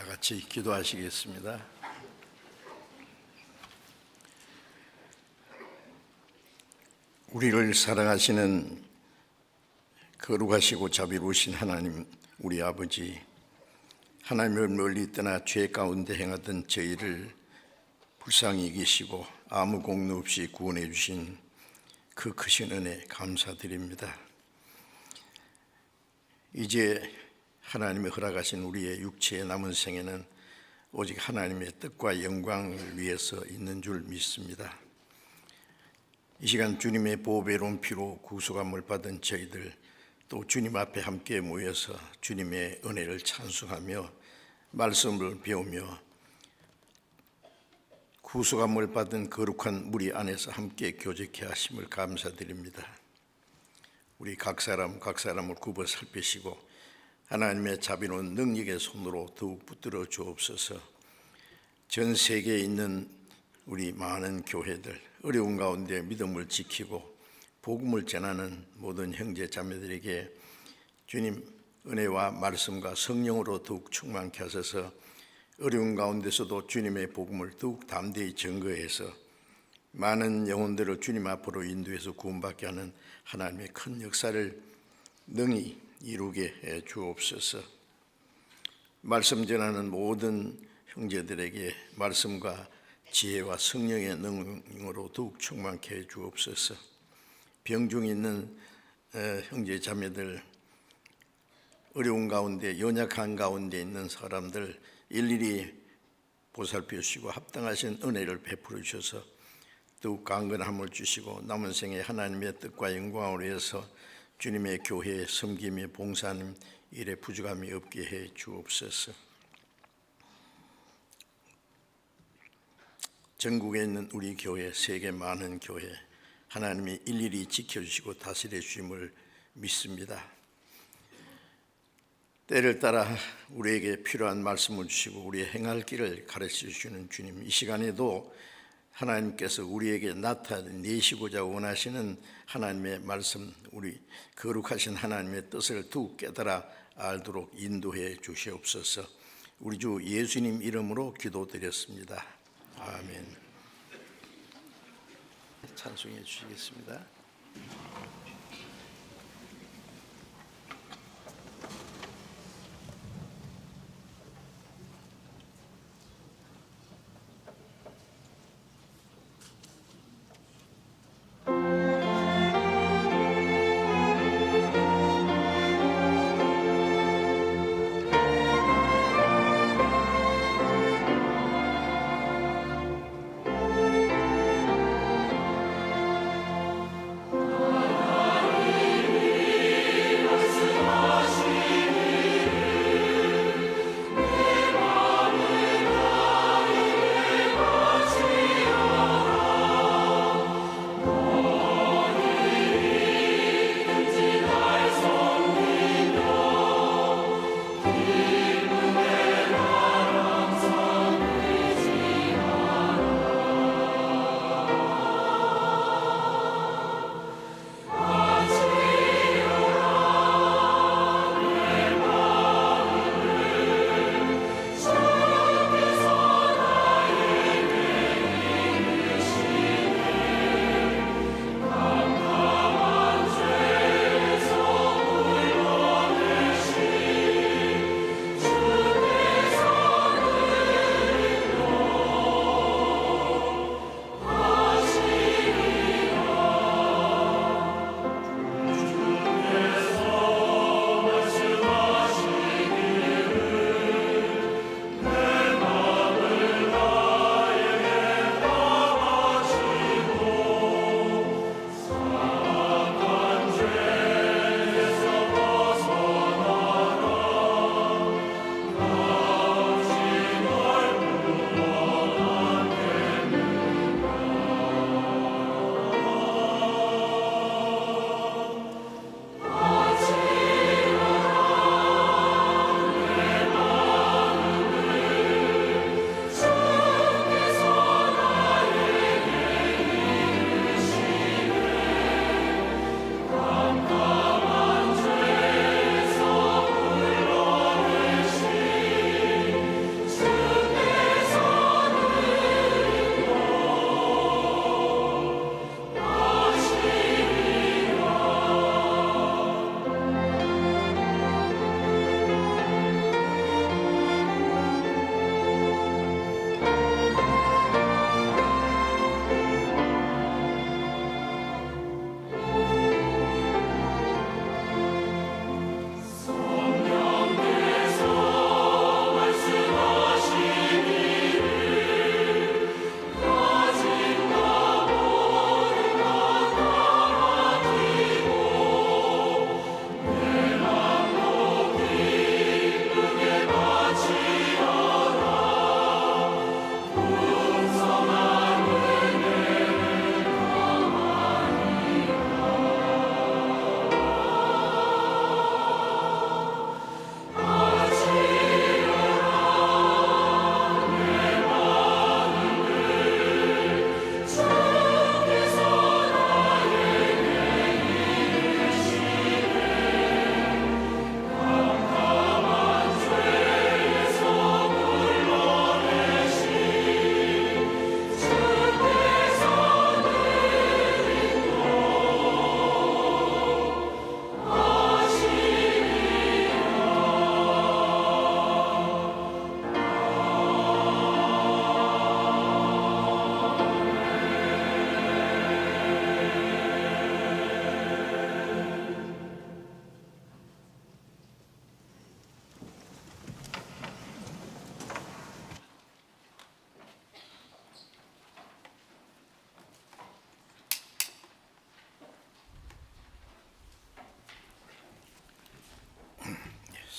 같이 기도하시겠습니다. 우리를 사랑하시는 거룩하시고 자비로우신 하나님, 우리 아버지, 하나님을 멀리 떠나 죄 가운데 행하던 저희를 불쌍히 여기시고 아무 공로 없이 구원해 주신 그 크신 은혜 감사드립니다. 이제 하나님의 허락하신 우리의 육체의 남은 생에는 오직 하나님의 뜻과 영광을 위해서 있는 줄 믿습니다. 이 시간 주님의 보배로운 피로 구속함을 받은 저희들, 또 주님 앞에 함께 모여서 주님의 은혜를 찬송하며 말씀을 배우며 구속함을 받은 거룩한 무리 안에서 함께 교제케 하심을 감사드립니다. 우리 각 사람을 굽어 살피시고 하나님의 자비로운 능력의 손으로 더욱 붙들어 주옵소서. 전 세계에 있는 우리 많은 교회들, 어려운 가운데 믿음을 지키고 복음을 전하는 모든 형제 자매들에게 주님 은혜와 말씀과 성령으로 더욱 충만케 하셔서 어려운 가운데서도 주님의 복음을 더욱 담대히 증거해서 많은 영혼들을 주님 앞으로 인도해서 구원받게 하는 하나님의 큰 역사를 능히 이루게 해 주옵소서. 말씀 전하는 모든 형제들에게 말씀과 지혜와 성령의 능력으로 더욱 충만케 해 주옵소서. 병중에 있는 형제 자매들, 어려운 가운데 연약한 가운데 있는 사람들 일일이 보살펴 주시고 합당하신 은혜를 베풀어 주셔서 더욱 강건함을 주시고 남은 생에 하나님의 뜻과 영광을 위해서 주님의 교회에 섬기며 봉사하는 일에 부족함이 없게 해 주옵소서. 전국에 있는 우리 교회, 세계 많은 교회 하나님이 일일이 지켜주시고 다스려 주심을 믿습니다. 때를 따라 우리에게 필요한 말씀을 주시고 우리의 행할 길을 가르쳐 주시는 주님, 이 시간에도 하나님께서 우리에게 나타내시고자 원하시는 하나님의 말씀, 우리 거룩하신 하나님의 뜻을 더욱 깨달아 알도록 인도해 주시옵소서. 우리 주 예수님 이름으로 기도드렸습니다. 아멘. 찬송해 주시겠습니다.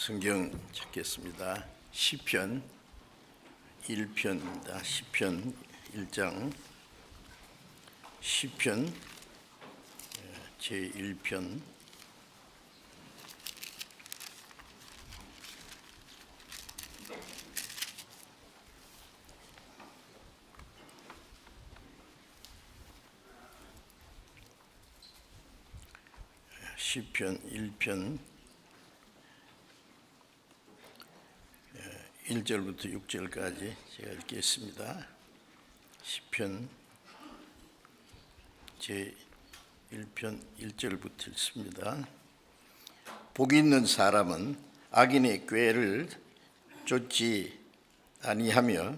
성경 찾겠습니다. 시편 1편입니다. 시편 1장 시편 제1편 시편 1편 1절부터 6절까지 제가 읽겠습니다. 시편 제1편 1절부터 읽습니다. 복이 있는 사람은 악인의 꾀를 쫓지 아니하며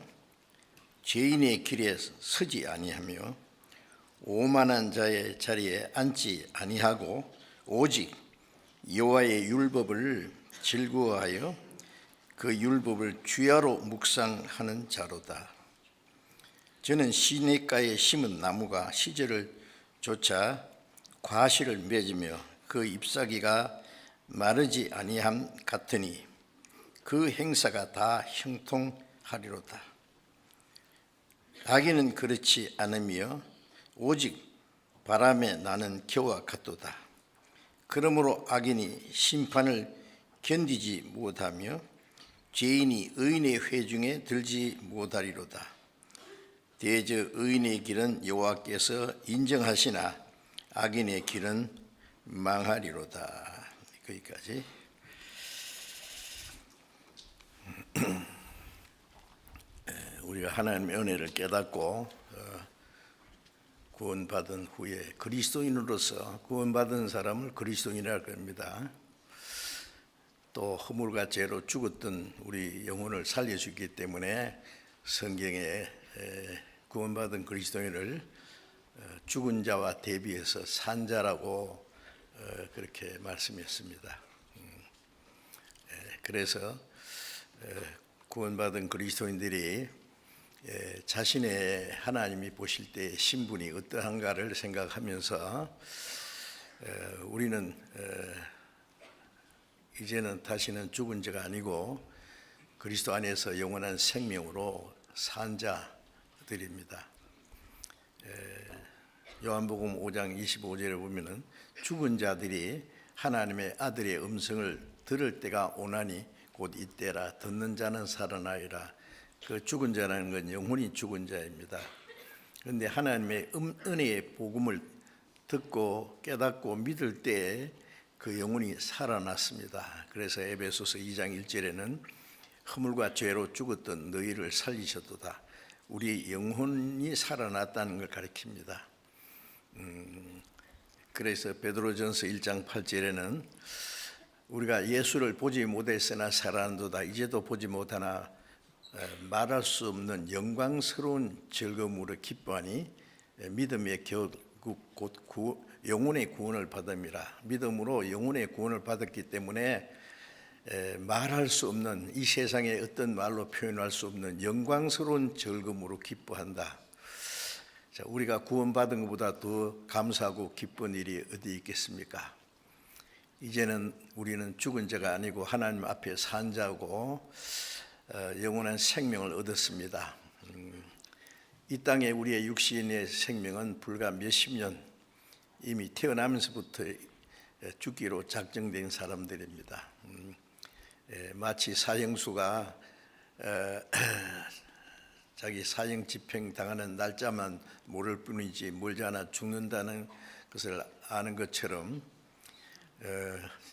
죄인의 길에 서지 아니하며 오만한 자의 자리에 앉지 아니하고 오직 여호와의 율법을 즐거워하여 그 율법을 주야로 묵상하는 자로다. 저는 시냇가에 심은 나무가 시절을 쫓아 과실을 맺으며 그 잎사귀가 마르지 아니함 같으니 그 행사가 다 형통하리로다. 악인은 그렇지 않으며 오직 바람에 나는 겨와 같도다. 그러므로 악인이 심판을 견디지 못하며 죄인이 의인의 회중에 들지 못하리로다. 대저 의인의 길은 여호와께서 인정하시나 악인의 길은 망하리로다. 거기까지. 우리가 하나님의 은혜를 깨닫고 구원받은 후에 그리스도인으로서 구원받은 사람을 그리스도인이라고 합니다. 또 허물과 죄로 죽었던 우리 영혼을 살려주기 때문에 성경에 구원받은 그리스도인을 죽은 자와 대비해서 산 자라고 그렇게 말씀했습니다. 그래서 구원받은 그리스도인들이 자신의 하나님이 보실 때 신분이 어떠한가를 생각하면서 우리는 이제는 다시는 죽은 자가 아니고 그리스도 안에서 영원한 생명으로 산 자들입니다. 요한복음 5장 25절에 보면은 죽은 자들이 하나님의 아들의 음성을 들을 때가 오나니 곧 이때라. 듣는 자는 살아나리라. 그 죽은 자라는 건 영혼이 죽은 자입니다. 그런데 하나님의 은혜의 복음을 듣고 깨닫고 믿을 때 그 영혼이 살아났습니다. 그래서 에베소서 2장 1절에는 허물과 죄로 죽었던 너희를 살리셨도다. 우리 영혼이 살아났다는 걸 가리킵니다. 그래서 베드로전서 1장 8절에는 우리가 예수를 보지 못했으나 살아난도다. 이제도 보지 못하나 말할 수 없는 영광스러운 즐거움으로 기뻐하니 믿음의 결국 곧 영혼의 구원을 받음이라. 믿음으로 영혼의 구원을 받았기 때문에 말할 수 없는, 이 세상에 어떤 말로 표현할 수 없는 영광스러운 즐거움으로 기뻐한다. 자, 우리가 구원받은 것보다 더 감사하고 기쁜 일이 어디 있겠습니까? 이제는 우리는 죽은 자가 아니고 하나님 앞에 산 자고 영원한 생명을 얻었습니다. 이 땅에 우리의 육신의 생명은 불과 몇십 년 이미 태어나면서부터 죽기로 작정된 사람들입니다. 마치 사형수가 자기 사형 집행 당하는 날짜만 모를 뿐이지 멀지 않아 죽는다는 것을 아는 것처럼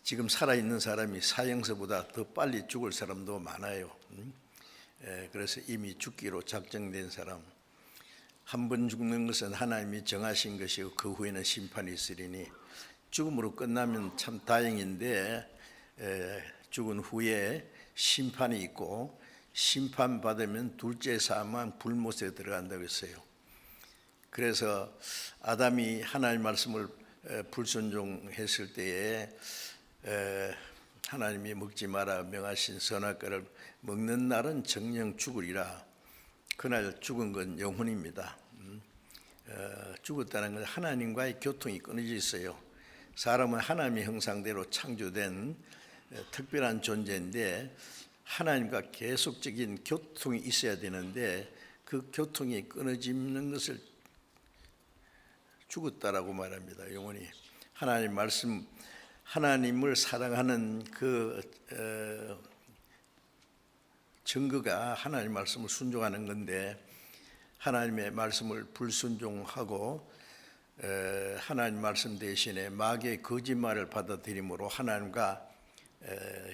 지금 살아있는 사람이 사형서보다 더 빨리 죽을 사람도 많아요. 그래서 이미 죽기로 작정된 사람, 한 번 죽는 것은 하나님이 정하신 것이고 그 후에는 심판이 있으리니 죽음으로 끝나면 참 다행인데 죽은 후에 심판이 있고 심판받으면 둘째 사망 불못에 들어간다고 했어요. 그래서 아담이 하나님 말씀을 불순종했을 때에 하나님이 먹지 마라 명하신 선악과를 먹는 날은 정령 죽으리라. 그날 죽은 건 영혼입니다. 죽었다는 건 하나님과의 교통이 끊어져 있어요. 사람은 하나님의 형상대로 창조된 특별한 존재인데 하나님과 계속적인 교통이 있어야 되는데 그 교통이 끊어지는 것을 죽었다라고 말합니다. 영혼이 하나님 말씀, 하나님을 사랑하는 그 증거가 하나님 말씀을 순종하는 건데 하나님의 말씀을 불순종하고 하나님 말씀 대신에 마귀의 거짓말을 받아들임으로 하나님과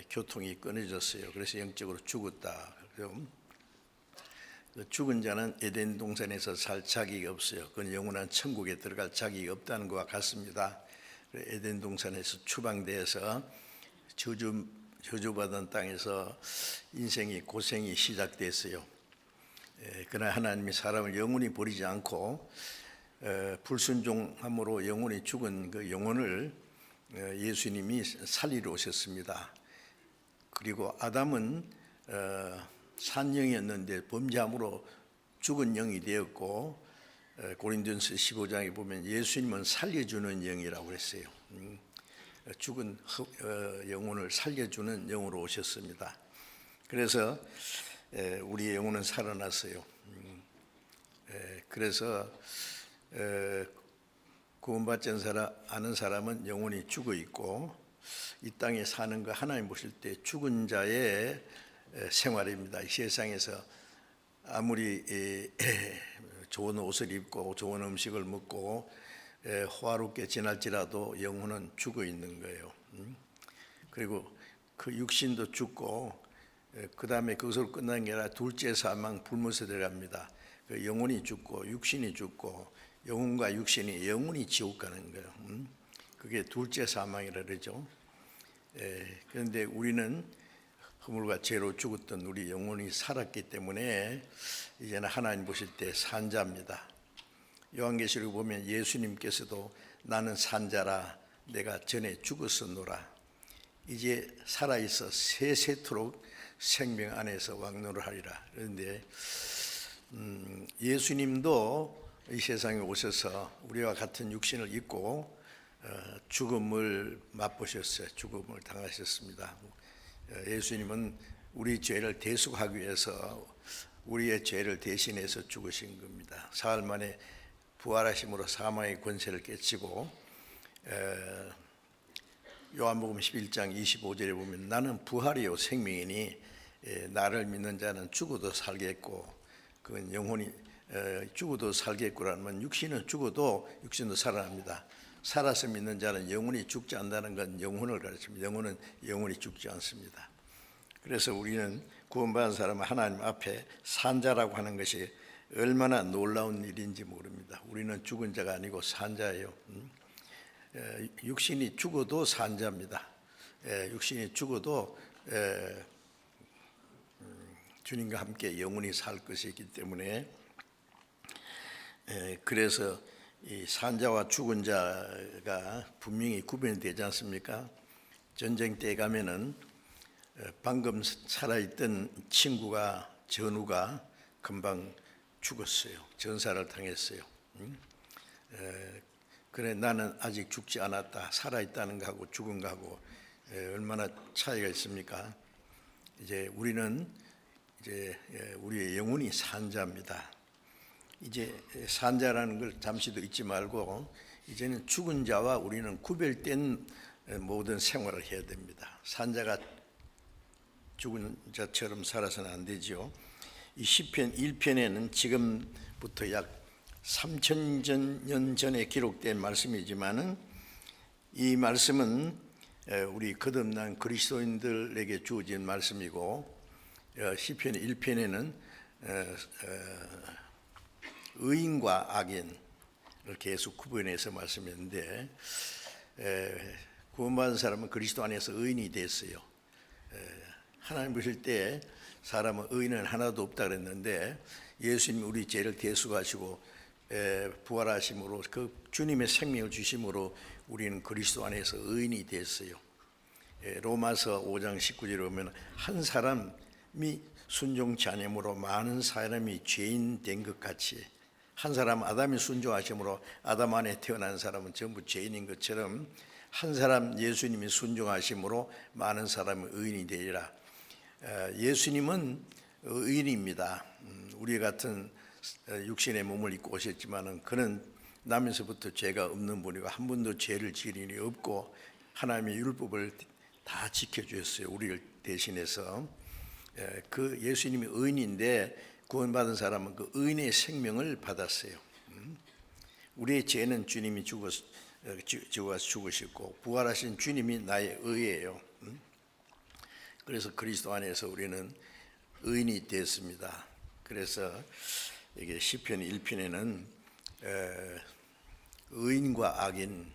교통이 끊어졌어요. 그래서 영적으로 죽었다. 죽은 자는 에덴 동산에서 살 자격이 없어요. 그건 영원한 천국에 들어갈 자격이 없다는 것과 같습니다. 에덴 동산에서 추방돼서 저주받은 땅에서 인생이 고생이 시작됐어요. 그러나 하나님이 사람을 영원히 버리지 않고 불순종함으로 영원히 죽은 그 영혼을 예수님이 살리러 오셨습니다. 그리고 아담은 산영이었는데 범죄함으로 죽은 영이 되었고 고린도전서 15장에 보면 예수님은 살려주는 영이라고 했어요. 죽은 영혼을 살려주는 영으로 오셨습니다. 그래서 우리의 영혼은 살아났어요. 그래서 구원받지 않은 사람은 영혼이 죽어 있고 이 땅에 사는 거 하나님 보실 때 죽은 자의 생활입니다. 이 세상에서 아무리 좋은 옷을 입고 좋은 음식을 먹고 호화롭게 지날지라도 영혼은 죽어 있는 거예요. 그리고 그 육신도 죽고 그 다음에 그것으로 끝나는 게 아니라 둘째 사망 불못에 들어갑니다. 그 영혼이 죽고 육신이 죽고 영혼과 육신이 영혼이 지옥 가는 거예요. 그게 둘째 사망이라 그러죠. 그런데 우리는 허물과 죄로 죽었던 우리 영혼이 살았기 때문에 이제는 하나님 보실 때 산자입니다. 요한계시록 보면 예수님께서도 나는 산자라 내가 전에 죽었었노라 이제 살아있어 세세토록 생명 안에서 왕노를 하리라. 그런데 예수님도 이 세상에 오셔서 우리와 같은 육신을 입고 죽음을 맛보셨어요. 죽음을 당하셨습니다. 예수님은 우리 죄를 대속하기 위해서 우리의 죄를 대신해서 죽으신 겁니다. 사흘 만에 부활하심으로 사망의 권세를 깨치고 요한복음 11장 25절에 보면 나는 부활이요 생명이니 나를 믿는 자는 죽어도 살겠고 그건 영혼이 죽어도 살겠구라는 건 육신은 죽어도 육신도 살아납니다. 살아서 믿는 자는 영혼이 죽지 않는다는 건 영혼을 가르칩니다. 영혼은 영혼이 죽지 않습니다. 그래서 우리는 구원받은 사람은 하나님 앞에 산자라고 하는 것이 얼마나 놀라운 일인지 모릅니다. 우리는 죽은 자가 아니고 산자예요. 육신이 죽어도 산자입니다. 육신이 죽어도 주님과 함께 영원히 살 것이기 때문에 그래서 이 산자와 죽은 자가 분명히 구분이 되지 않습니까? 전쟁 때 가면은 방금 살아있던 친구가 전우가 금방 죽었어요. 전사를 당했어요. 그래 나는 아직 죽지 않았다. 살아있다는 거하고 죽은 거하고 얼마나 차이가 있습니까? 이제 우리는 이제 우리의 영혼이 산자입니다. 이제 산자라는 걸 잠시도 잊지 말고 이제는 죽은 자와 우리는 구별된 모든 생활을 해야 됩니다. 산자가 죽은 자처럼 살아서는 안 되죠. 이 시편 1편에는 지금부터 약 3,000년 전에 기록된 말씀이지만은 이 말씀은 우리 거듭난 그리스도인들에게 주어진 말씀이고 시편 1편에는 의인과 악인을 계속 구분해서 말씀했는데 구원받은 사람은 그리스도 안에서 의인이 됐어요. 하나님 보실 때 사람은 의인은 하나도 없다 그랬는데 예수님이 우리 죄를 대속하시고 부활하심으로 그 주님의 생명을 주심으로 우리는 그리스도 안에서 의인이 됐어요. 로마서 5장 19절에 보면 한 사람이 순종치 않음으로 많은 사람이 죄인 된 것 같이 한 사람 아담이 순종하심으로 아담 안에 태어난 사람은 전부 죄인인 것처럼 한 사람 예수님이 순종하심으로 많은 사람이 의인이 되리라. 예수님은 의인입니다. 우리 같은 육신의 몸을 입고 오셨지만은 그는 나면서부터 죄가 없는 분이고 한 번도 죄를 지은 일이 없고 하나님의 율법을 다 지켜주셨어요. 우리를 대신해서. 그 예수님이 의인인데 구원받은 사람은 그 의인의 생명을 받았어요. 우리의 죄는 주님이 죽으셨고 부활하신 주님이 나의 의예요. 그래서 그리스도 안에서 우리는 의인이 됐습니다. 그래서 이게 시편 1편에는 의인과 악인이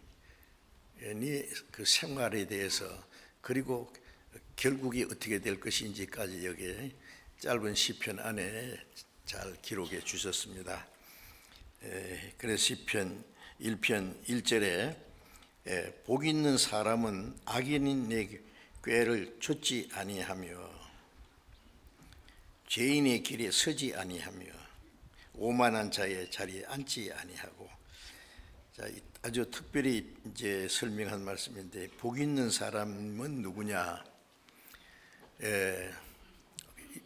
그 생활에 대해서 그리고 결국이 어떻게 될 것인지까지 여기 짧은 시편 안에 잘 기록해 주셨습니다. 그래서 시편 1편 1절에 복 있는 사람은 악인인 내 꾀를 좇지 아니하며 죄인의 길에 서지 아니하며 오만한 자의 자리에 앉지 아니하고. 자, 아주 특별히 이제 설명한 말씀인데 복 있는 사람은 누구냐?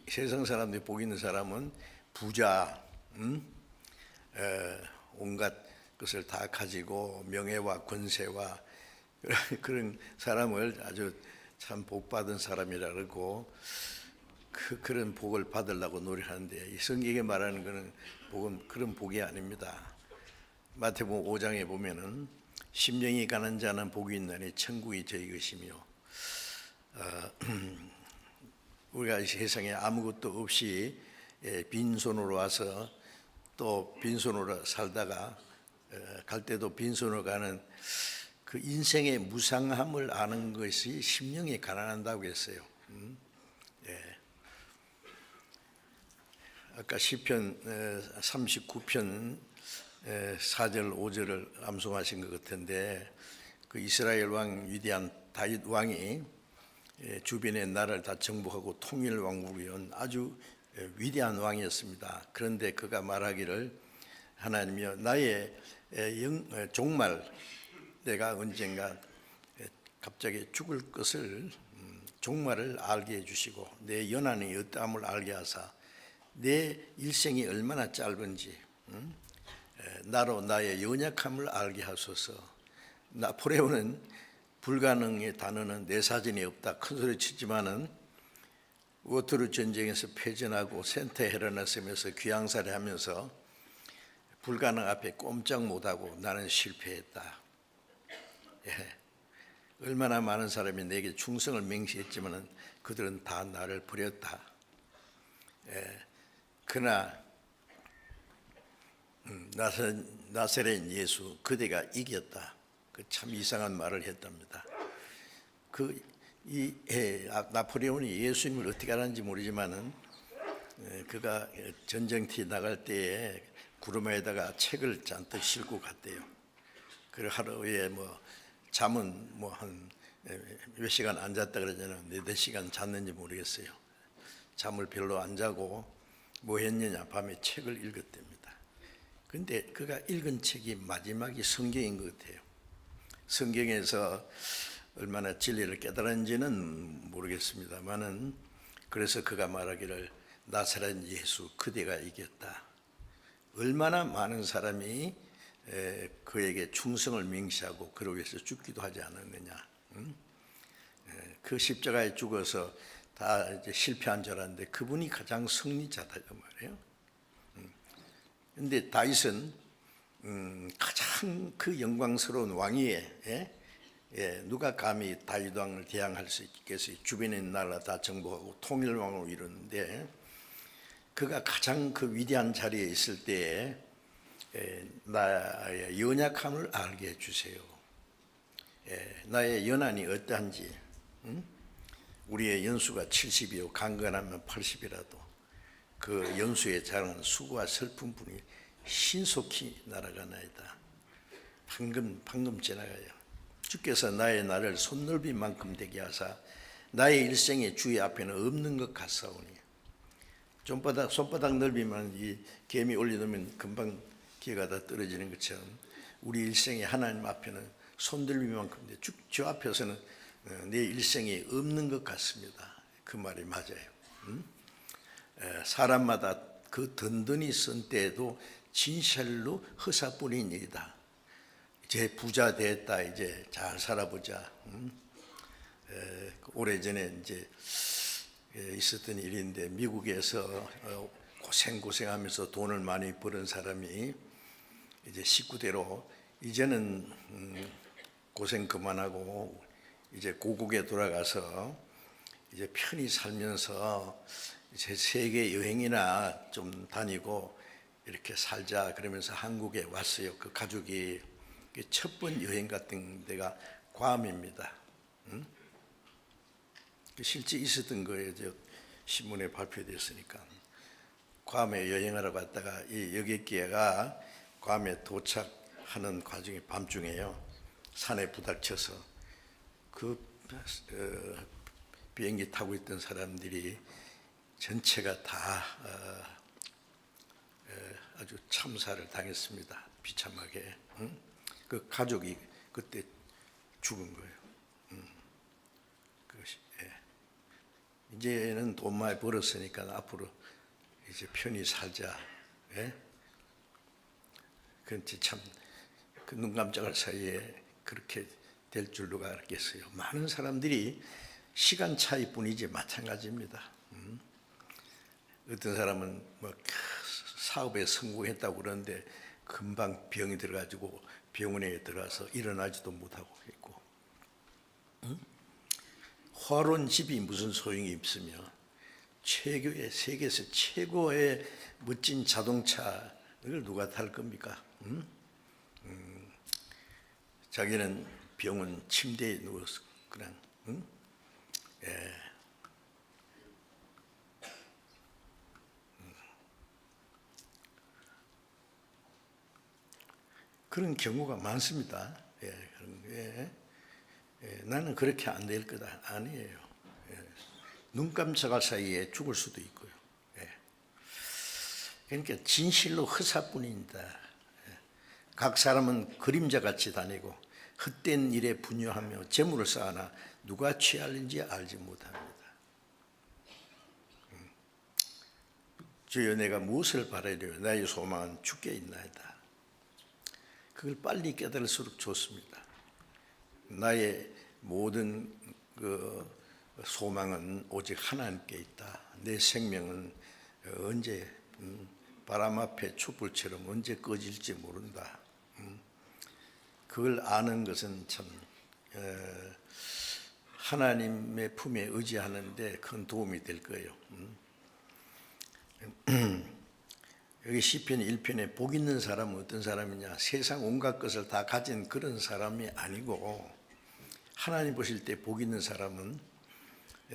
세상 사람들이 복 있는 사람은 부자, 온갖 것을 다 가지고 명예와 권세와 그런 사람을 아주 참 복받은 사람이라 그러고 그런 복을 받으려고 노력하는데 이 성경에 말하는 것은 복은 그런 복이 아닙니다. 마태복음 5장에 보면은 심령이 가난 자는 복이 있나니 천국이 저희 것이며 우리가 이 세상에 아무것도 없이 빈손으로 와서 또 빈손으로 살다가 갈 때도 빈손으로 가는 그 인생의 무상함을 아는 것이 심령이 가난한다고 했어요. 아까 시편 39편 4절 5절을 암송하신 것 같은데 그 이스라엘 왕 위대한 다윗 왕이 주변의 나라를 다 정복하고 통일 왕국을 이룬 아주 위대한 왕이었습니다. 그런데 그가 말하기를 하나님이여 나의 종말 내가 언젠가 갑자기 죽을 것을 종말을 알게 해주시고 내 연한이 어떠함을 알게 하사 내 일생이 얼마나 짧은지 나로 나의 연약함을 알게 하소서. 나폴레옹은 불가능의 단어는 내 사진이 없다 큰 소리 치지만은 워터루 전쟁에서 패전하고 센터 헤르네스에서 귀양살이 하면서 불가능 앞에 꼼짝 못하고 나는 실패했다. 얼마나 많은 사람이 내게 충성을 맹세했지만은 그들은 다 나를 버렸다. 그러나 나사렛 예수 그대가 이겼다. 그 참 이상한 말을 했답니다. 나폴레옹이 예수님을 어떻게 알았는지 모르지만은 그가 전쟁터에 나갈 때에 구름에다가 책을 잔뜩 싣고 갔대요. 그리고 하루에 잠은 한 몇 시간 안 잤다 그러잖아요. 4-5시간 잤는지 모르겠어요. 잠을 별로 안 자고 뭐 했느냐 밤에 책을 읽었답니다. 근데 그가 읽은 책이 마지막이 성경인 것 같아요. 성경에서 얼마나 진리를 깨달았는지는 모르겠습니다만은 그래서 그가 말하기를 나사렛 예수 그대가 이겼다. 얼마나 많은 사람이 그에게 충성을 맹세하고 그러기 위해서 죽기도 하지 않았느냐. 그 십자가에 죽어서 다 이제 실패한 줄 알았는데 그분이 가장 승리자다 그 말이에요. 그런데 다윗은 가장 그 영광스러운 왕위에 누가 감히 다윗 왕을 대항할 수 있겠어요? 주변에 있는 나라 다 정복하고 통일왕으로 이루는데 그가 가장 그 위대한 자리에 있을 때에 나의 연약함을 알게 해주세요. 나의 연한이 어떠한지. 우리의 연수가 70이요 강건하면 80이라도 그 연수에 자라는 수고와 슬픔뿐이 신속히 날아가나이다. 방금 지나가요. 주께서 나의 날을 손넓이만큼 되게 하사 나의 일생이 주의 앞에는 없는 것 같사오니. 손바닥 넓이만 이 개미 올려놓으면 금방 기회가 다 떨어지는 것처럼 우리 일생에 하나님 앞에는 손들미만큼 주 앞에서는 내 일생이 없는 것 같습니다. 그 말이 맞아요. 사람마다 그 든든히 쓴 때에도 진실로 허사뿐인 일이다. 이제 부자 됐다. 이제 잘 살아보자. 오래전에 이제 있었던 일인데 미국에서 고생하면서 돈을 많이 버는 사람이 이제 식구대로 이제는 고생 그만하고 이제 고국에 돌아가서 이제 편히 살면서 이제 세계 여행이나 좀 다니고 이렇게 살자 그러면서 한국에 왔어요. 그 가족이 첫 번 여행 같은 데가 괌입니다. 실제 있었던 거예요. 저 신문에 발표됐으니까. 괌에 여행하러 갔다가 이 여객기가 괌에 도착하는 과정에 밤중에요. 산에 부닥쳐서 그 비행기 타고 있던 사람들이 전체가 다 아주 참사를 당했습니다. 비참하게. 그 가족이 그때 죽은 거예요. 그것이. 이제는 돈 많이 벌었으니까 앞으로 이제 편히 살자. 그런지 참 그 눈 깜짝할 사이에 그렇게 될 줄 누가 알겠어요. 많은 사람들이 시간 차이뿐이지 마찬가지입니다. 어떤 사람은 뭐 사업에 성공했다고 그러는데 금방 병이 들어가지고 병원에 들어가서 일어나지도 못하고 있고, 화로운 집이 무슨 소용이 있으며 세계에서 최고의 멋진 자동차를 누가 탈 겁니까? 자기는 병원 침대에 누워서 그냥 그런 경우가 많습니다. 나는 그렇게 안 될 거다. 아니에요. 눈 깜짝할 사이에 죽을 수도 있고요. 그러니까 진실로 허사뿐입니다. 각 사람은 그림자같이 다니고 헛된 일에 분유하며 재물을 쌓으나 누가 취할는지 알지 못합니다. 주여 내가 무엇을 바라리요? 나의 소망은 주께 있나이다. 그걸 빨리 깨달을수록 좋습니다. 나의 모든 그 소망은 오직 하나님께 있다. 내 생명은 언제 바람 앞에 촛불처럼 언제 꺼질지 모른다. 그걸 아는 것은 참 하나님의 품에 의지하는데 큰 도움이 될 거예요. 여기 시편 1편에 복 있는 사람은 어떤 사람이냐? 세상 온갖 것을 다 가진 그런 사람이 아니고, 하나님 보실 때 복 있는 사람은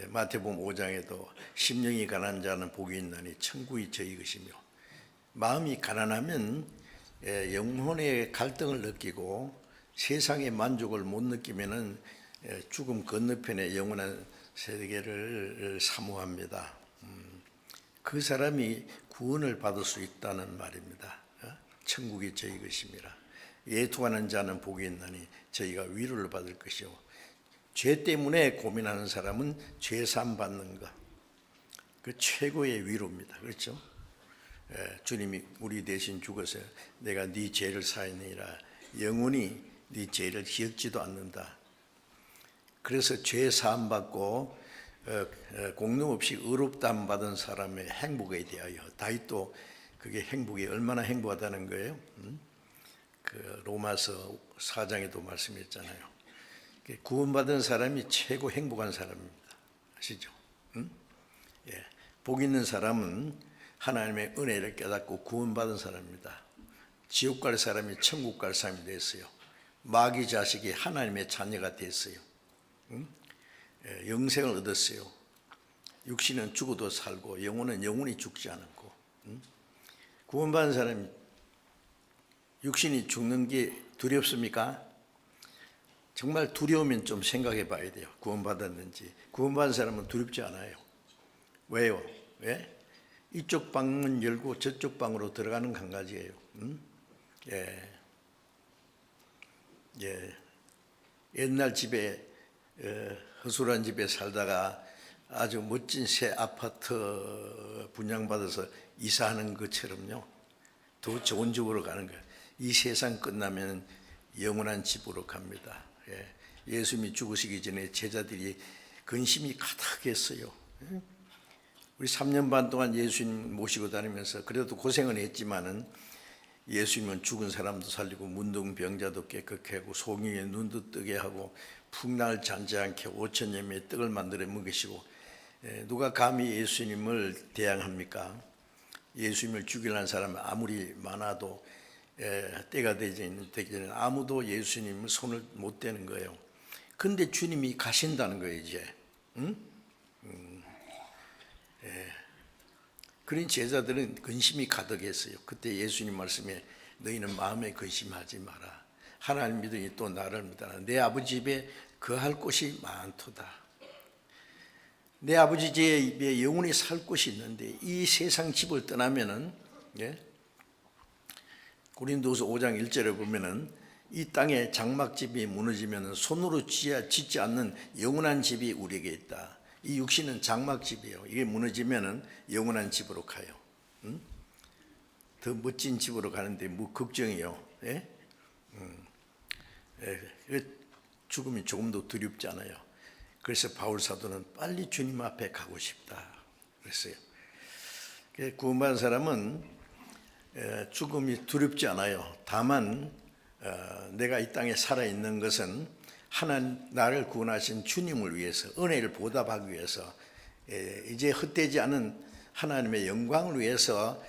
마태복음 5장에도 심령이 가난한 자는 복이 있나니 천국이 저희 것이며, 마음이 가난하면 영혼의 갈등을 느끼고 세상의 만족을 못 느끼면은 죽음 건너편에 영원한 세계를 사모합니다. 그 사람이 구원을 받을 수 있다는 말입니다. 천국이 저희 것입니다. 애통하는 자는 복이 있나니 저희가 위로를 받을 것이요, 죄 때문에 고민하는 사람은 죄사함 받는 것, 그 최고의 위로입니다. 그렇죠? 주님이 우리 대신 죽어서 내가 네 죄를 사하니라, 영원히 네 죄를 기억지도 않는다. 그래서 죄 사함 받고 공능 없이 의롭다함 받은 사람의 행복에 대하여, 다윗도 그게 행복이 얼마나 행복하다는 거예요. 그 로마서 4장에도 말씀했잖아요. 구원받은 사람이 최고 행복한 사람입니다. 아시죠? 복 있는 사람은 하나님의 은혜를 깨닫고 구원받은 사람입니다. 지옥 갈 사람이 천국 갈 사람이 됐어요. 마귀 자식이 하나님의 자녀가 됐어요. 영생을 얻었어요. 육신은 죽어도 살고 영혼은 영원히 죽지 않고. 구원받은 사람이 육신이 죽는 게 두렵습니까? 정말 두려우면 좀 생각해 봐야 돼요. 구원받았는지. 구원받은 사람은 두렵지 않아요. 왜요? 왜? 이쪽 방문 열고 저쪽 방으로 들어가는 강아지예요. 예, 예, 옛날 집에 허술한 집에 살다가 아주 멋진 새 아파트 분양받아서 이사하는 것처럼요. 더 좋은 집으로 가는 거예요. 이 세상 끝나면 영원한 집으로 갑니다. 예, 예수님이 죽으시기 전에 제자들이 근심이 가득했어요. 우리 3년 반 동안 예수님 모시고 다니면서 그래도 고생은 했지만은 예수님은 죽은 사람도 살리고 문둥병자도 깨끗게 하고 송이의 눈도 뜨게 하고 풍랑을 잔지 않게 5천여 명의 떡을 만들어 먹이시고, 누가 감히 예수님을 대항합니까? 예수님을 죽이려는 사람은 아무리 많아도 때가 되지 되기는 아무도 예수님을 손을 못 대는 거예요. 근데 주님이 가신다는 거예요 이제. 응? 그런 제자들은 근심이 가득했어요. 그때 예수님 말씀에 너희는 마음에 근심하지 마라. 하나님 믿으니 또 나를 믿어라. 내 아버지 집에 거할 곳이 많도다. 내 아버지 집에 영원히 살 곳이 있는데 이 세상 집을 떠나면은, 고린도서 5장 1절에 보면은 이 땅에 장막집이 무너지면은 손으로 짓지 않는 영원한 집이 우리에게 있다. 이 육신은 장막집이에요. 이게 무너지면은 영원한 집으로 가요. 더 멋진 집으로 가는데 뭐 걱정이요. 죽음이 조금도 두렵지 않아요. 그래서 바울 사도는 빨리 주님 앞에 가고 싶다 그랬어요. 구원받은 사람은 죽음이 두렵지 않아요. 다만 내가 이 땅에 살아있는 것은 하나님 나를 구원하신 주님을 위해서, 은혜를 보답하기 위해서, 이제 헛되지 않은 하나님의 영광을 위해서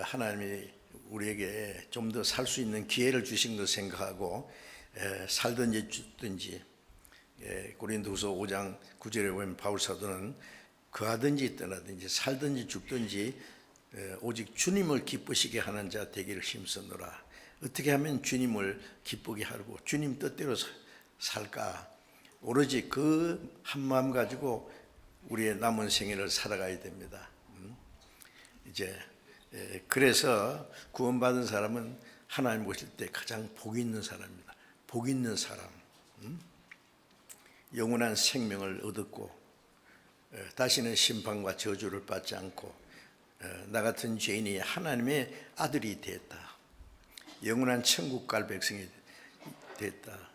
하나님이 우리에게 좀 더 살 수 있는 기회를 주신 것 생각하고 살든지 죽든지, 고린도서 5장 9절에 보면 바울 사도는 거하든지 떠나든지 살든지 죽든지 오직 주님을 기쁘시게 하는 자 되기를 힘쓰노라. 어떻게 하면 주님을 기쁘게 하고 주님 뜻대로 살까? 오로지 그 한 마음 가지고 우리의 남은 생애를 살아가야 됩니다. 이제 그래서 구원받은 사람은 하나님 보실 때 가장 복 있는 사람입니다. 복 있는 사람, 영원한 생명을 얻었고 다시는 심판과 저주를 받지 않고 나 같은 죄인이 하나님의 아들이 됐다. 영원한 천국 갈 백성이 됐다.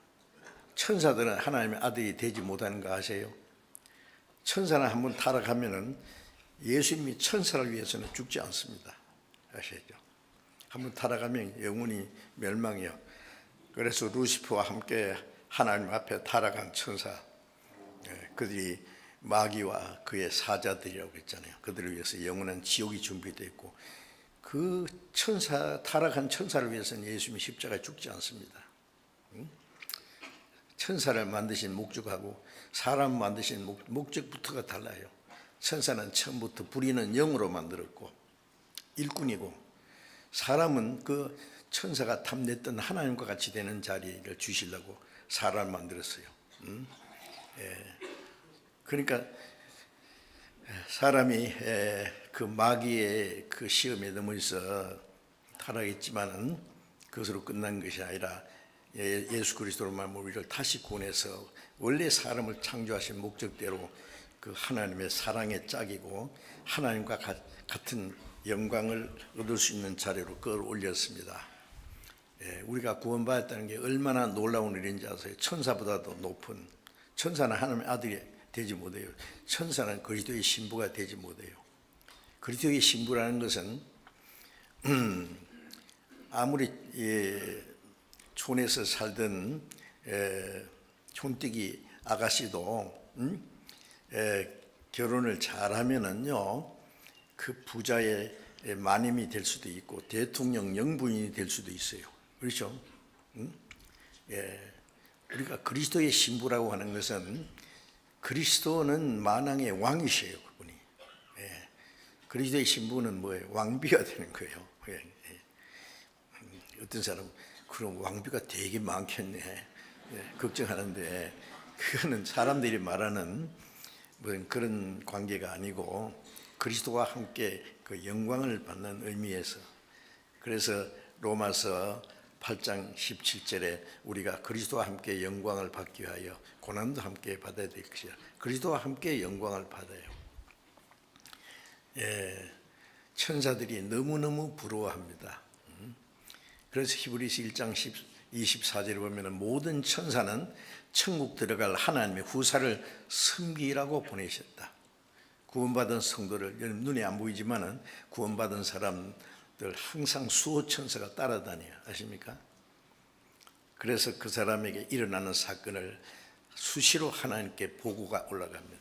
천사들은 하나님의 아들이 되지 못하는 거 아세요? 천사는 한번 타락하면은 예수님이 천사를 위해서는 죽지 않습니다. 아시죠? 한번 타락하면 영원히 멸망이요. 그래서 루시퍼와 함께 하나님 앞에 타락한 천사, 그들이 마귀와 그의 사자들이라고 했잖아요. 그들을 위해서 영원한 지옥이 준비되어 있고, 그 천사, 타락한 천사를 위해서는 예수님이 십자가에 죽지 않습니다. 천사를 만드신 목적하고 사람 만드신 목적부터가 달라요. 천사는 처음부터 불의는 영으로 만들었고 일꾼이고, 사람은 그 천사가 탐냈던 하나님과 같이 되는 자리를 주시려고 사람을 만들었어요. 그러니까 사람이 그 마귀의 그 시험에 넘어서 타락했지만은 그것으로 끝난 것이 아니라 예수 그리스도로만 우리를 다시 구원해서 원래 사람을 창조하신 목적대로 그 하나님의 사랑의 짝이고 하나님과 같은 영광을 얻을 수 있는 자리로 끌어올렸습니다. 우리가 구원받았다는 게 얼마나 놀라운 일인지 아세요? 천사보다도 높은, 천사는 하나님의 아들이 되지 못해요. 천사는 그리스도의 신부가 되지 못해요. 그리스도의 신부라는 것은 아무리 촌에서 살던 촌뜨기 아가씨도 결혼을 잘하면은요, 그 부자의 마님이 될 수도 있고 대통령 영부인이 될 수도 있어요. 그렇죠? 우리가 그리스도의 신부라고 하는 것은 그리스도는 만왕의 왕이셔요, 그분이. 그리스도의 신부는 뭐예요? 왕비가 되는 거예요. 어떤 사람은 그럼 왕비가 되게 많겠네, 걱정하는데, 그거는 사람들이 말하는 그런 관계가 아니고 그리스도와 함께 그 영광을 받는 의미에서, 그래서 로마서 8장 17절에 우리가 그리스도와 함께 영광을 받기 위하여 고난도 함께 받아야 될 것이야. 그리스도와 함께 영광을 받아요. 천사들이 너무너무 부러워합니다. 그래서 히브리서 1장 24절에 보면 모든 천사는 천국 들어갈 하나님의 후사를 섬기라고 보내셨다. 구원받은 성도를, 눈에 안 보이지만은 구원받은 사람들 항상 수호 천사가 따라다녀요. 아십니까? 그래서 그 사람에게 일어나는 사건을 수시로 하나님께 보고가 올라갑니다.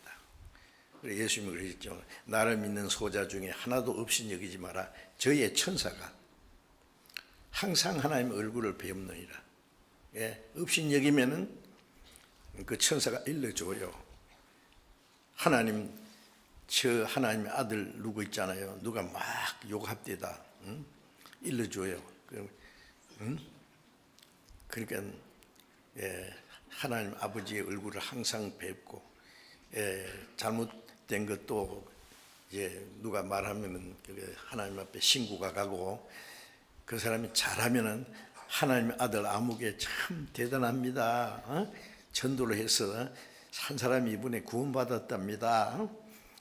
예수님이 그러셨죠. 나를 믿는 소자 중에 하나도 없인 여기지 마라. 저의 천사가 항상 하나님의 얼굴을 배웁느니라. 없인 여기면은 그 천사가 일러줘요. 하나님, 저 하나님의 아들 누구 있잖아요. 누가 막 욕합디다. 일러줘요. 그러니까 하나님 아버지의 얼굴을 항상 뵙고, 잘못된 것도 이제 누가 말하면은 하나님 앞에 신고가 가고, 그 사람이 잘하면은 하나님의 아들 아무개 참 대단합니다. 전도를 해서 한 사람이 이번에 구원받았답니다.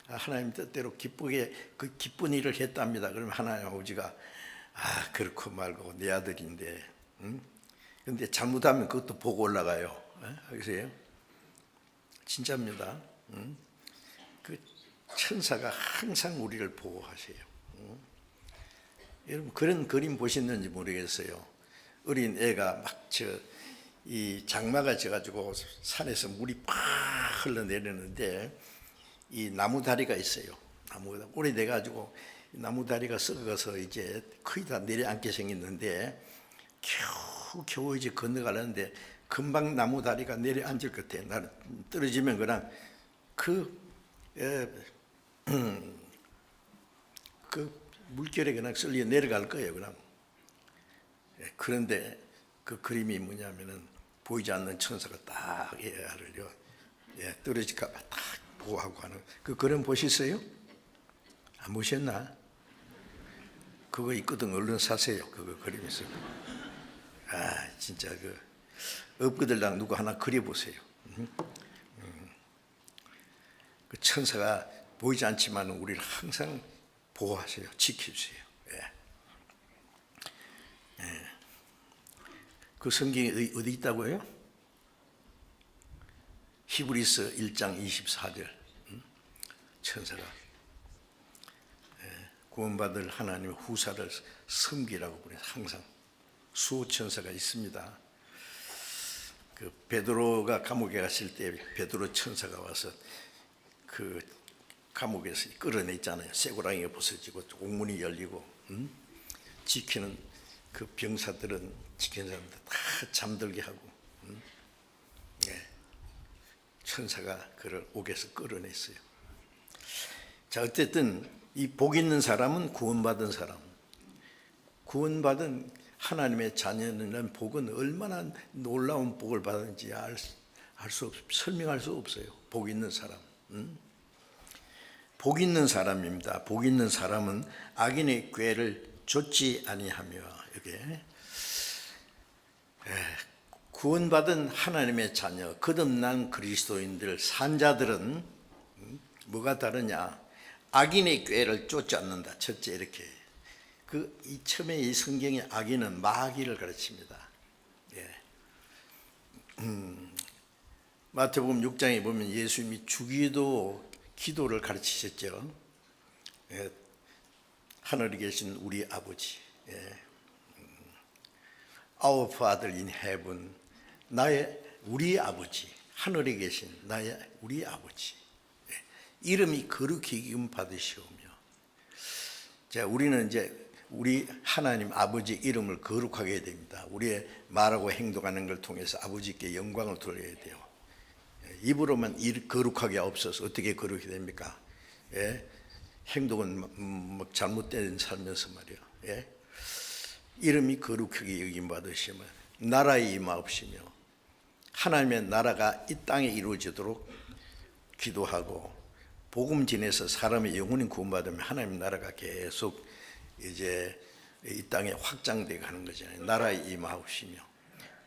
하나님 뜻대로 기쁘게 그 기쁜 일을 했답니다. 그러면 하나님 아버지가 그렇고 말고 내 아들인데, 근데 잘못하면 그것도 보고 올라가요. 알겠어요? 진짜입니다. 그 천사가 항상 우리를 보호하세요. 여러분 그런 그림 보셨는지 모르겠어요. 어린 애가 막 이 장마가 져가지고 산에서 물이 팍 흘러내리는데 이 나무 다리가 있어요. 나무가 오래돼가지고 나무 다리가 썩어서 이제 거의 다 내려앉게 생겼는데 겨우 이제 건너가려는데 금방 나무 다리가 내려앉을 것 같아. 나는 떨어지면 그냥 그 물결에 그냥 쓸려 내려갈 거예요. 그냥. 그런데 그 그림이 뭐냐면은 보이지 않는 천사가 딱 얘를 떨어질까 봐 딱 보호하고 하는 그 그림 보셨어요? 안 보셨나? 그거 있거든. 얼른 사세요. 그거 그림에서. 진짜 그 업그들랑 누구 하나 그려보세요. 그 천사가 보이지 않지만 우리를 항상 보호하세요. 지켜주세요. 그 성경이 어디 있다고요? 히브리서 1장 24절. 천사가 구원받을 하나님의 후사를 섬기라고 그래서 항상 수호 천사가 있습니다. 그 베드로가 감옥에 갔을 때 베드로 천사가 와서 그 감옥에서 끌어냈잖아요. 쇠고랑이가 부서지고 옥문이 열리고 지키는 그 병사들은 지키는 사람들 다 잠들게 하고 천사가 그를 옥에서 끌어냈어요. 자, 어쨌든 이 복 있는 사람은 구원받은 사람, 구원받은 하나님의 자녀는 복은 얼마나 놀라운 복을 받은지 알 수 없어요. 설명할 수 없어요. 복 있는 사람. 복 있는 사람입니다. 복 있는 사람은 악인의 꾀를 좇지 아니하며, 이게 구원받은 하나님의 자녀, 거듭난 그리스도인들, 산자들은 뭐가 다르냐? 악인의 꾀를 쫓지 않는다. 첫째, 이렇게 이 처음에 이 성경의 악인은 마귀를 가르칩니다. 마태복음 6장에 보면 예수님이 주기도 기도를 가르치셨죠. 하늘에 계신 우리 아버지, Our Father in Heaven, 우리 아버지, 하늘에 계신 나의 우리 아버지, 이름이 거룩히 여김 받으시오며. 자, 우리는 이제 우리 하나님 아버지 이름을 거룩하게 해야 됩니다. 우리의 말하고 행동하는 걸 통해서 아버지께 영광을 돌려야 돼요. 입으로만 거룩하게 없어서 어떻게 거룩이 됩니까? 행동은 막 잘못된 살면서 말이요. 이름이 거룩하게 여김 받으시며 나라에 임하옵시며, 하나님의 나라가 이 땅에 이루어지도록 기도하고 복음 전해서 사람의 영혼이 구원받으면 하나님의 나라가 계속 이제 이 땅에 확장돼 가는 거잖아요. 나라의 임하옵시며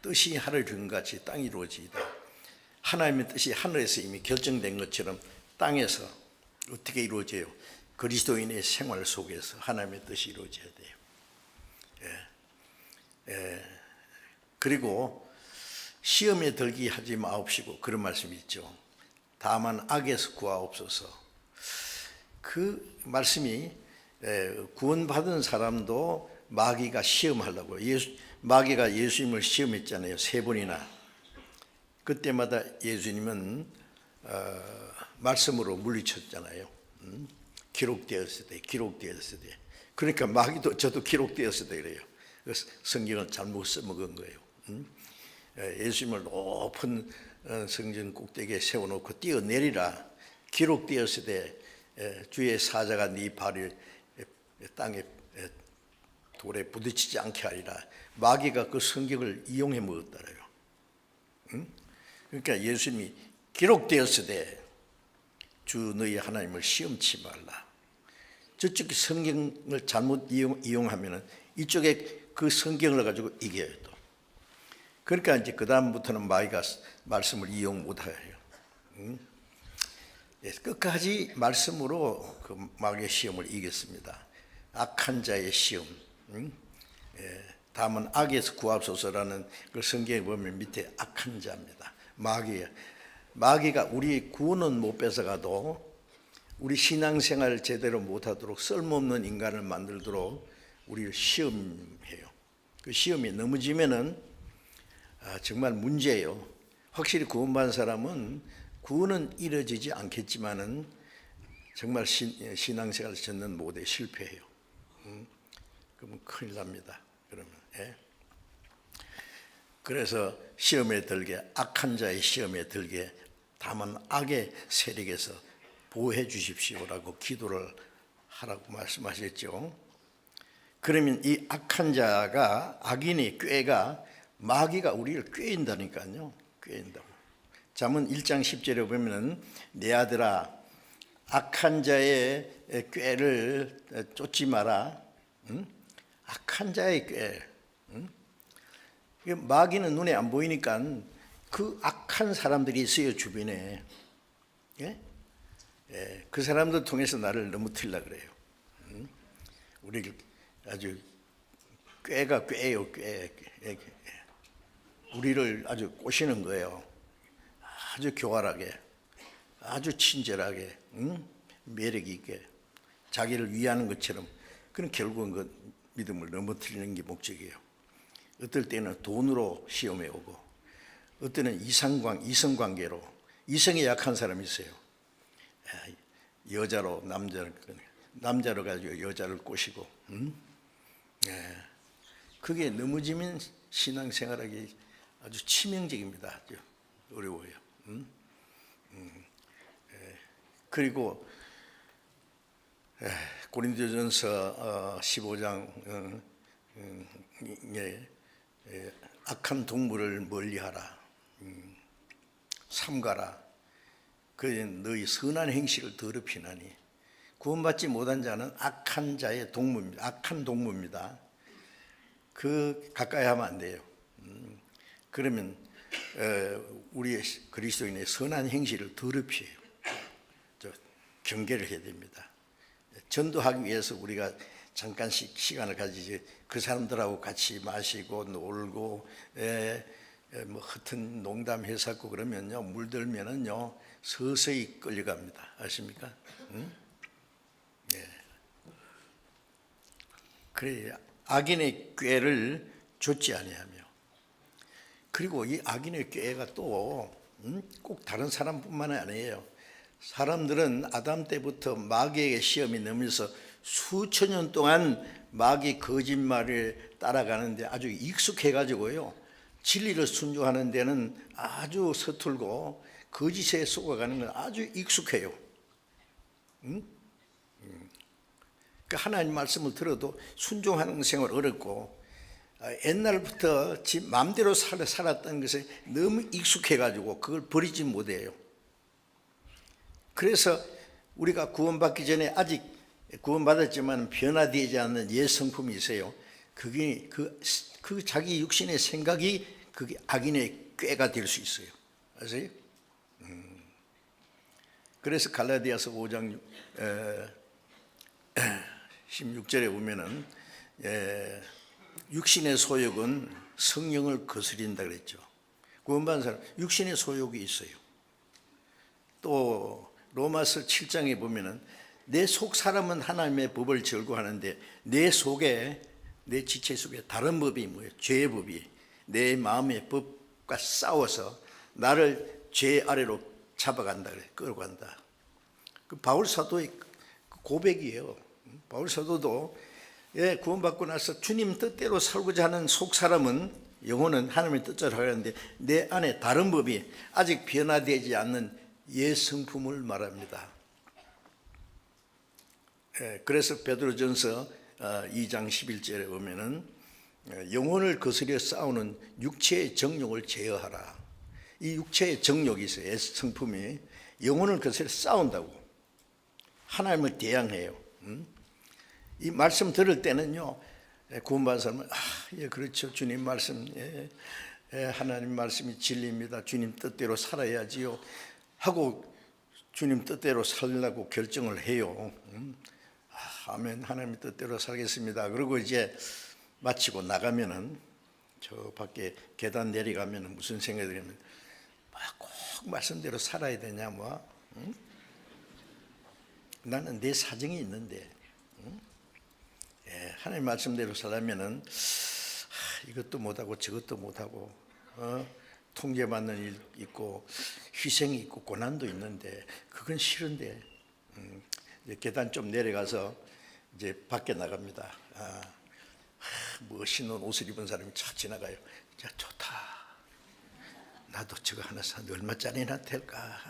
뜻이 하늘 같이 땅이 이루어지이다. 하나님의 뜻이 하늘에서 이미 결정된 것처럼 땅에서 어떻게 이루어져요? 그리스도인의 생활 속에서 하나님의 뜻이 이루어져야 돼요. 그리고 시험에 들게 하지 마옵시고 그런 말씀이 있죠. 다만 악에서 구하옵소서. 그 말씀이 구원받은 사람도 마귀가 시험하려고 마귀가 예수님을 시험했잖아요. 3번이나. 그때마다 예수님은 말씀으로 물리쳤잖아요. 기록되었을 때. 그러니까 마귀도 저도 기록되었을 때 그래요. 성경을 잘못 써먹은 거예요. 예수님을 높은 성전 꼭대기에 세워놓고 뛰어내리라. 기록되었을 때 주의 사자가 네 발을 땅에 돌에 부딪히지 않게 하리라. 마귀가 그 성경을 이용해 먹었더래요. 그러니까 예수님이 기록되었을 때 주 너희 하나님을 시험치 말라. 저쪽 성경을 잘못 이용하면 이쪽에 그 성경을 가지고 이겨요 또. 그러니까 이제 그 다음부터는 마귀가 말씀을 이용 못해요. 끝까지 말씀으로 그 마귀의 시험을 이겼습니다. 악한 자의 시험. 다음은 악에서 구하옵소서라는 그 성경에 보면 밑에 악한 자입니다. 마귀가 우리 구원은 못 뺏어가도 우리 신앙생활을 제대로 못하도록 쓸모없는 인간을 만들도록 우리를 시험해요. 그 시험이 넘어지면은 정말 문제예요. 확실히 구원받은 사람은 구원은 이루어지지 않겠지만은 정말 신앙생활을 젓는 모델 실패해요. 그러면 큰일 납니다. 그러면. 그래서 시험에 들게, 악한 자의 시험에 들게, 다만 악의 세력에서 보호해 주십시오라고 기도를 하라고 말씀하셨죠. 그러면 이 악한 자가, 악인의 꾀가, 마귀가 우리를 꾀인다니까요. 꾀인다고. 잠언 1장 10절에 보면 내 아들아 악한 자의 꾀를 쫓지 마라. 악한 자의 꾀. 마귀는 눈에 안 보이니까 그 악한 사람들이 있어요 주변에. 그 사람들 통해서 나를 넘어뜨리려고 그래요. 우리를 아주 꾀가 꾀예요. 꾀. 우리를 아주 꼬시는 거예요. 아주 교활하게, 아주 친절하게, 매력 있게 자기를 위하는 것처럼. 그럼 결국은 그 믿음을 넘어뜨리는 게 목적이에요. 어떨 때는 돈으로 시험해 오고, 어떨 때는 이성관계로, 이성에 약한 사람이 있어요. 여자로 남자로 가지고 여자를 꼬시고, 그게 넘어지면 신앙생활하기 아주 치명적입니다. 아주 어려워요. 그리고 고린도전서 15장 악한 동물을 멀리하라, 삼가라. 그 너희 선한 행실을 더럽히나니. 구원받지 못한 자는 악한 자의 동무입니다. 악한 동무입니다. 그 가까이 하면 안 돼요. 그러면 우리 그리스도인의 선한 행실을 더럽혀요. 경계를 해야 됩니다. 전도하기 위해서 우리가 잠깐씩 시간을 가지지, 그 사람들하고 같이 마시고 놀고 뭐 허튼 농담해서고 그러면요, 물들면은요 서서히 끌려갑니다. 아십니까? 그래, 악인의 꾀를 좇지 아니하며. 그리고 이 악인의 꾀가 또 꼭 다른 사람뿐만 아니에요. 사람들은 아담 때부터 마귀에게 시험이 넘어서 수천 년 동안 마귀 거짓말을 따라가는데 아주 익숙해가지고요, 진리를 순종하는 데는 아주 서툴고 거짓에 속아가는 건 아주 익숙해요. 그 하나님 말씀을 들어도 순종하는 생활 어렵고, 옛날부터 지 마음대로 살았던 것에 너무 익숙해가지고 그걸 버리지 못해요. 그래서 우리가 구원받기 전에 아직 구원받았지만 변화되지 않는 옛 성품이 있어요. 그게 그 자기 육신의 생각이 그게 악인의 꾀가 될 수 있어요. 아세요? 그래서 갈라디아서 5장 16절에 보면은 육신의 소욕은 성령을 거스린다 그랬죠. 구원받은 사람 육신의 소욕이 있어요. 또 로마서 7장에 보면은 내 속 사람은 하나님의 법을 절구하는데 내 속에 내 지체 속에 다른 법이 뭐예요? 죄의 법이 내 마음의 법과 싸워서 나를 죄 아래로 잡아간다 그래, 끌고 간다. 그 바울 사도의 고백이에요. 바울 사도도 구원받고 나서 주님 뜻대로 살고자 하는 속 사람은 영혼은 하나님의 뜻대로 하는데 내 안에 다른 법이 아직 변화되지 않는 옛 성품을 말합니다. 그래서 베드로전서 2장 11절에 보면은 영혼을 거스려 싸우는 육체의 정욕을 제어하라. 이 육체의 정욕이 있어요. 옛 성품이 영혼을 거스려 싸운다고. 하나님을 대항해요. 이 말씀 들을 때는요, 구원받은 사람은 예, 그렇죠. 주님 말씀, 하나님 말씀이 진리입니다. 주님 뜻대로 살아야지요 하고 주님 뜻대로 살려고 결정을 해요. 아멘. 하나님 뜻대로 살겠습니다. 그리고 이제 마치고 나가면은 저 밖에 계단 내려가면은 무슨 생각이 들냐면 꼭 말씀대로 살아야 되냐 뭐. 나는 내 사정이 있는데 하나님 말씀대로 살려면은 이것도 못하고 저것도 못하고 통제받는 일 있고 희생이 있고 고난도 있는데 그건 싫은데 이제 계단 좀 내려가서 이제 밖에 나갑니다. 멋있는 옷을 입은 사람이 착 지나가요. 야, 좋다. 나도 저거 하나 사는데 얼마짜리나 될까?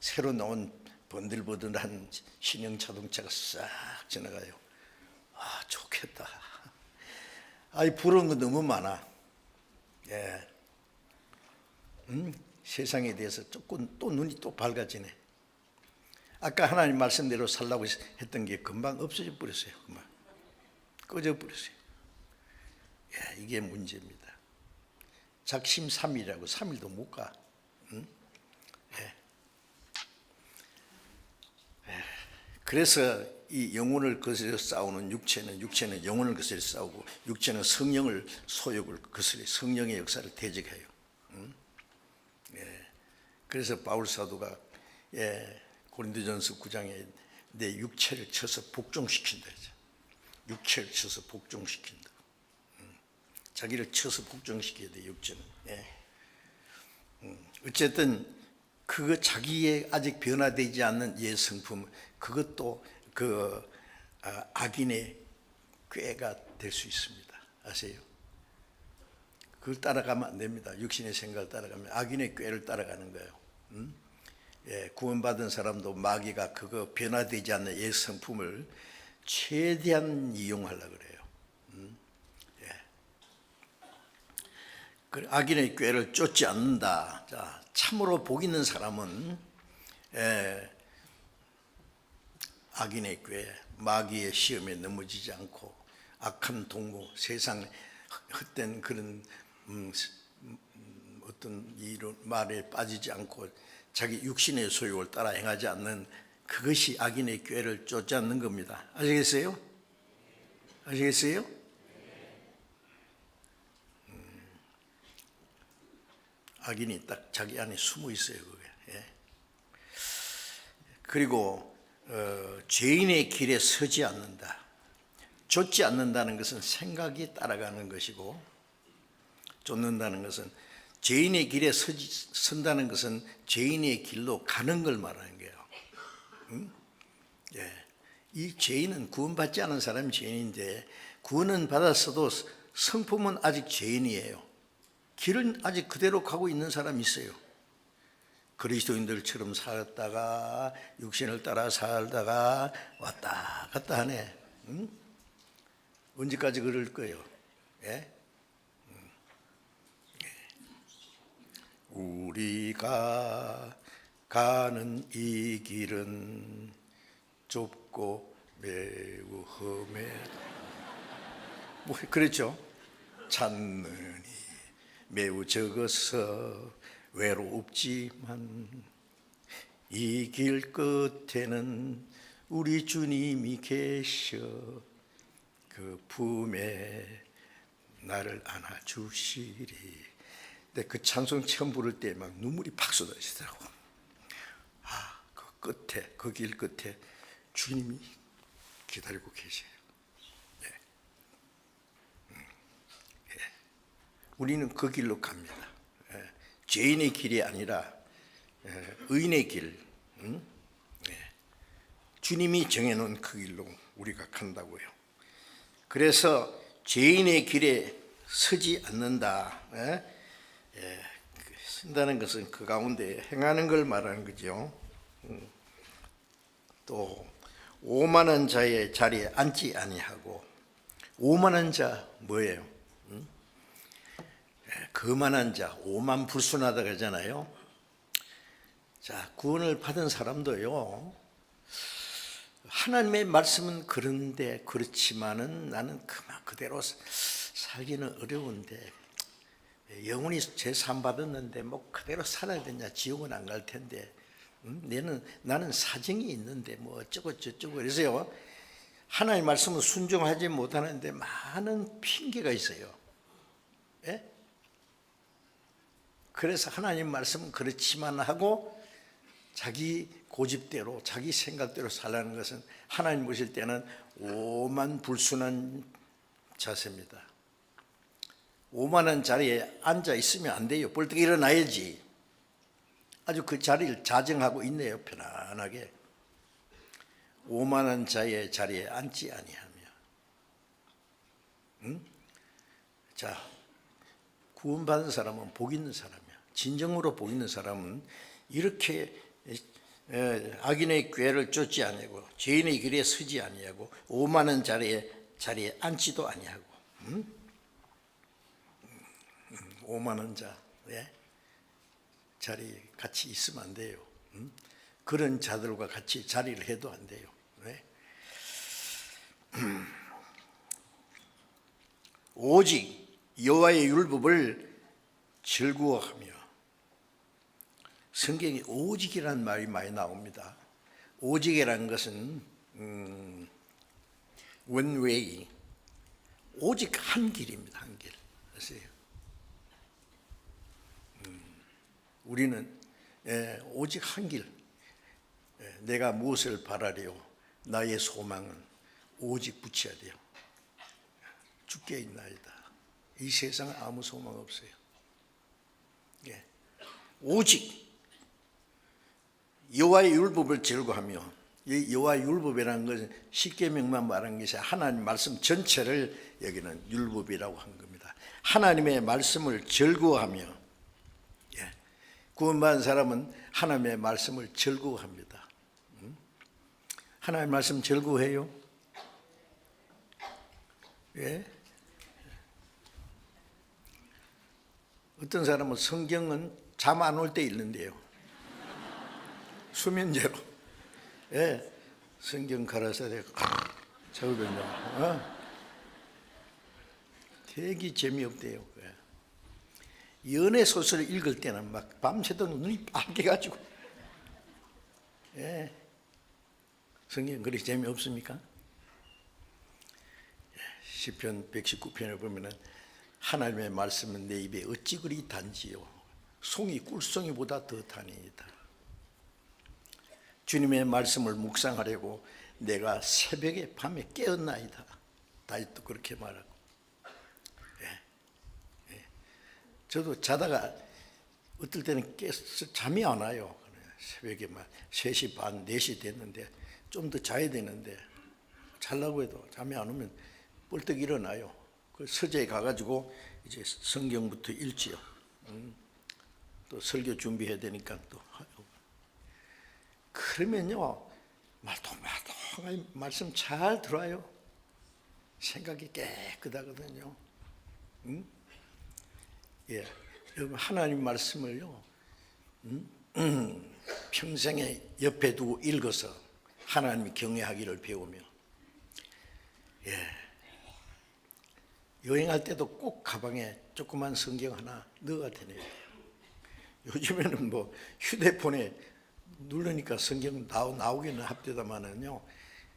새로 나온 번들번들한 신형 자동차가 싹 지나가요. 좋겠다. 부러운 거 너무 많아. 예. 세상에 대해서 조금 또 눈이 또 밝아지네. 아까 하나님 말씀대로 살라고 했던 게 금방 없어져 버렸어요. 금방 꺼져 버렸어요. 예, 이게 문제입니다. 작심 3일이라고 3일도 못 가. 예. 그래서 이 영혼을 거스려 싸우는 육체는 영혼을 거스려 싸우고 육체는 성령을 소욕을 거스려 성령의 역사를 대적해요. 예. 그래서 바울 사도가 고린도전서 9장에 내 육체를 쳐서 복종시킨다. 육체를 쳐서 복종시킨다. 자기를 쳐서 복종시켜야 돼 육체는. 어쨌든 그거 자기의 아직 변화되지 않는 옛 성품 그것도 그 악인의 꾀가 될 수 있습니다. 아세요? 그걸 따라가면 안 됩니다. 육신의 생각을 따라가면 악인의 꾀를 따라가는 거예요. 구원받은 사람도 마귀가 그거 변화되지 않는 옛 성품을 최대한 이용하려고 그래요. 악인의 꾀를 쫓지 않는다. 자, 참으로 복 있는 사람은 악인의 꾀, 마귀의 시험에 넘어지지 않고 악한 동무, 세상 헛된 그런 어떤 이런 말에 빠지지 않고 자기 육신의 소욕을 따라 행하지 않는 그것이 악인의 꾀를 쫓지 않는 겁니다. 아시겠어요? 아시겠어요? 악인이 딱 자기 안에 숨어 있어요. 그게. 그리고 죄인의 길에 서지 않는다. 쫓지 않는다는 것은 생각이 따라가는 것이고 쫓는다는 것은 죄인의 길에 선다는 것은 죄인의 길로 가는 걸 말하는 거예요. 이 죄인은 구원받지 않은 사람이 죄인인데 구원은 받았어도 성품은 아직 죄인이에요. 길은 아직 그대로 가고 있는 사람이 있어요. 그리스도인들처럼 살다가 육신을 따라 살다가 왔다 갔다 하네. 언제까지 그럴 거예요? 우리가 가는 이 길은 좁고 적고 매우 험해. 뭐 그랬죠. 찾느니 매우 적어서 외롭지만 이 길 끝에는 우리 주님이 계셔 그 품에 나를 안아주시리. 근데 그 찬송 처음 부를 때 막 눈물이 팍 쏟아지더라고. 그 끝에, 그 길 끝에 주님이 기다리고 계세요. 네. 네. 우리는 그 길로 갑니다. 네. 죄인의 길이 아니라 의인의 길. 네. 주님이 정해놓은 그 길로 우리가 간다고요. 그래서 죄인의 길에 서지 않는다. 쓴다는 것은 그 가운데 행하는 걸 말하는 거죠. 또 오만한 자의 자리에 앉지 아니하고, 오만한 자 뭐예요? 거만한 자, 오만불순하다 그러잖아요. 자, 구원을 받은 사람도요, 하나님의 말씀은 그렇지만은 나는 그대로 살기는 어려운데, 영혼이 제삼 받았는데 뭐 그대로 살아야 되냐, 지옥은 안 갈 텐데, 나는 사정이 있는데 뭐 어쩌고 저쩌고 그래서요, 하나님의 말씀은 순종하지 못하는데 많은 핑계가 있어요. 예? 그래서 하나님 말씀은 그렇지만 하고 자기 고집대로 자기 생각대로 살라는 것은 하나님 보실 때는 오만불순한 자세입니다. 오만한 자리에 앉아 있으면 안 돼요. 벌떡 일어나야지. 아주 그 자리를 자정하고 있네요. 편안하게. 오만한 자의 자리에 앉지 아니하며. 자, 구원받은 사람은 복 있는 사람이야. 진정으로 복 있는 사람은 이렇게 악인의 꾀를 쫓지 아니하고 죄인의 길에 서지 아니하고 오만한 자리에 앉지도 아니하고. 오만한 자 자리 같이 있으면 안 돼요. 그런 자들과 같이 자리를 해도 안 돼요. 오직 여호와의 율법을 즐거워하며. 성경에 오직이라는 말이 많이 나옵니다. 오직이라는 것은 one way, 오직 한 길입니다. 한 길. 아세요? 우리는 오직 한 길. 내가 무엇을 바라리요? 나의 소망은 오직 붙여야 돼요. 주께 있나이다. 이 세상에 아무 소망 없어요. 오직 여호와의 율법을 즐거워하며. 이 여호와의 율법이라는 것은 십계명만 말하는 것이 하나님 말씀 전체를 여기는 율법이라고 한 겁니다. 하나님의 말씀을 즐거워하며. 구원받은 사람은 하나님의 말씀을 즐거워합니다. 하나님의 말씀 즐거워해요? 예? 어떤 사람은 성경은 잠 안 올 때 읽는데요. 수면제로. 예. 성경 갈아서 내가 적으면요. 되게 재미없대요. 연애 소설을 읽을 때는 막 밤새도록 눈이 빨개가지고. 예. 성경 그리 재미없습니까? 시편 119편을 보면은 하나님의 말씀은 내 입에 어찌 그리 단지요 송이 꿀송이보다 더 다니이다. 주님의 말씀을 묵상하려고 내가 새벽에 밤에 깨었나이다. 다윗도 그렇게 말하고. 저도 자다가 어떨 때는 깨서 잠이 안 와요. 새벽에 막 3시 반, 4시 됐는데 좀 더 자야 되는데 자려고 해도 잠이 안 오면 벌떡 일어나요. 그 서재에 가가지고 이제 성경부터 읽지요. 또 설교 준비해야 되니까 또. 그러면요, 말똥말똥 말씀 잘 들어요. 생각이 깨끗하거든요. 예, 여러분 하나님 말씀을요, 평생에 옆에 두고 읽어서 하나님이 경외하기를 배우며, 여행할 때도 꼭 가방에 조그만 성경 하나 넣어야 되네요. 요즘에는 뭐 휴대폰에 누르니까 성경 나오기는 합디다마는요,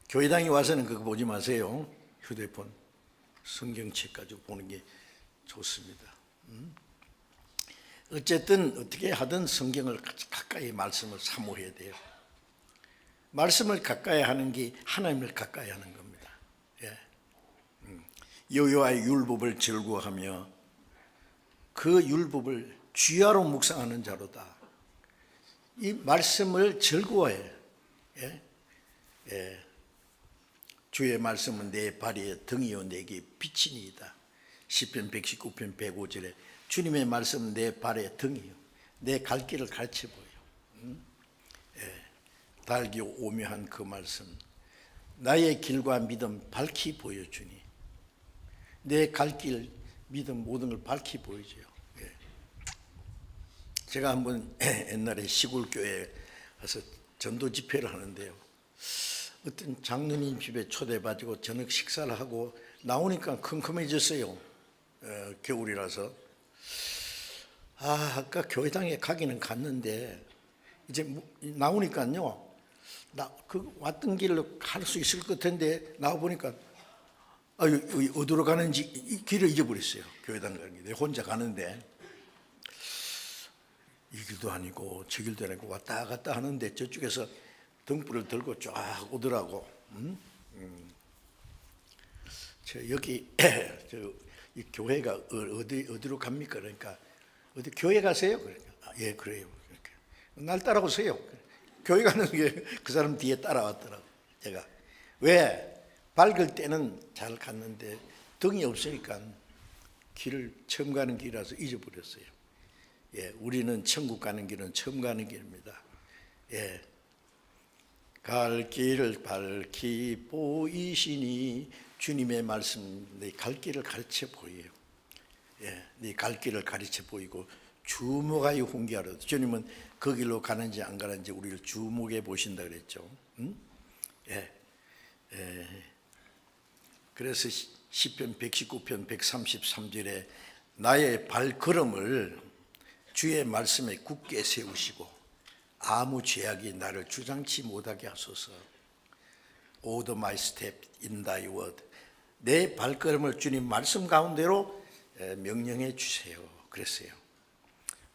교회당에 와서는 그거 보지 마세요. 휴대폰 성경책 가지고 보는 게 좋습니다. 어쨌든 어떻게 하든 성경을 가까이, 말씀을 사모해야 돼요. 말씀을 가까이 하는 게 하나님을 가까이 하는 겁니다. 여호와의 율법을 즐거워하며 그 율법을 주야로 묵상하는 자로다. 이 말씀을 즐거워해. 주의 말씀은 내 발의 등이요 내게 빛이니이다. 시편 119편 105절에 주님의 말씀은 내 발의 등이요 내 갈 길을 가르쳐 보여. 달기 오묘한 그 말씀, 나의 길과 믿음 밝히 보여주니, 내 갈 길, 믿음 모든 걸 밝히 보여줘요. 제가 한번 옛날에 시골 교회에 가서 전도 집회를 하는데요, 어떤 장로님 집에 초대받고 저녁 식사를 하고 나오니까 컴컴해졌어요. 겨울이라서. 아까 교회당에 가기는 갔는데 이제 나오니까요, 왔던 길로 갈 수 있을 것 같은데 나와 보니까 어디로 가는지 이 길을 잊어버렸어요. 교회당 가는 게 혼자 가는데 이 길도 아니고 저 길도 아니고 왔다 갔다 하는데 저쪽에서 등불을 들고 쫙 오더라고. 여기 이 교회가 어디로 갑니까? 그러니까 어디 교회 가세요? 그러니까 예 그래요. 그러니까 날 따라오세요. 교회 가는 게 그 사람 뒤에 따라왔더라고. 제가 왜 밝을 때는 잘 갔는데 등이 없으니까 길을 처음 가는 길이라서 잊어버렸어요. 우리는 천국 가는 길은 처음 가는 길입니다. 갈 길을 밝히 보이시니 주님의 말씀 네 갈 길을 가르쳐 보여요. 네 갈 길을 가르쳐 보이고 주목하여 훈계하라. 주님은 그 길로 가는지 안 가는지 우리를 주목해 보신다 그랬죠. 그래서 시편 119편 133절에 나의 발걸음을 주의 말씀에 굳게 세우시고 아무 죄악이 나를 주장치 못하게 하소서. Order my step in thy word. 내 발걸음을 주님 말씀 가운데로 명령해 주세요. 그랬어요.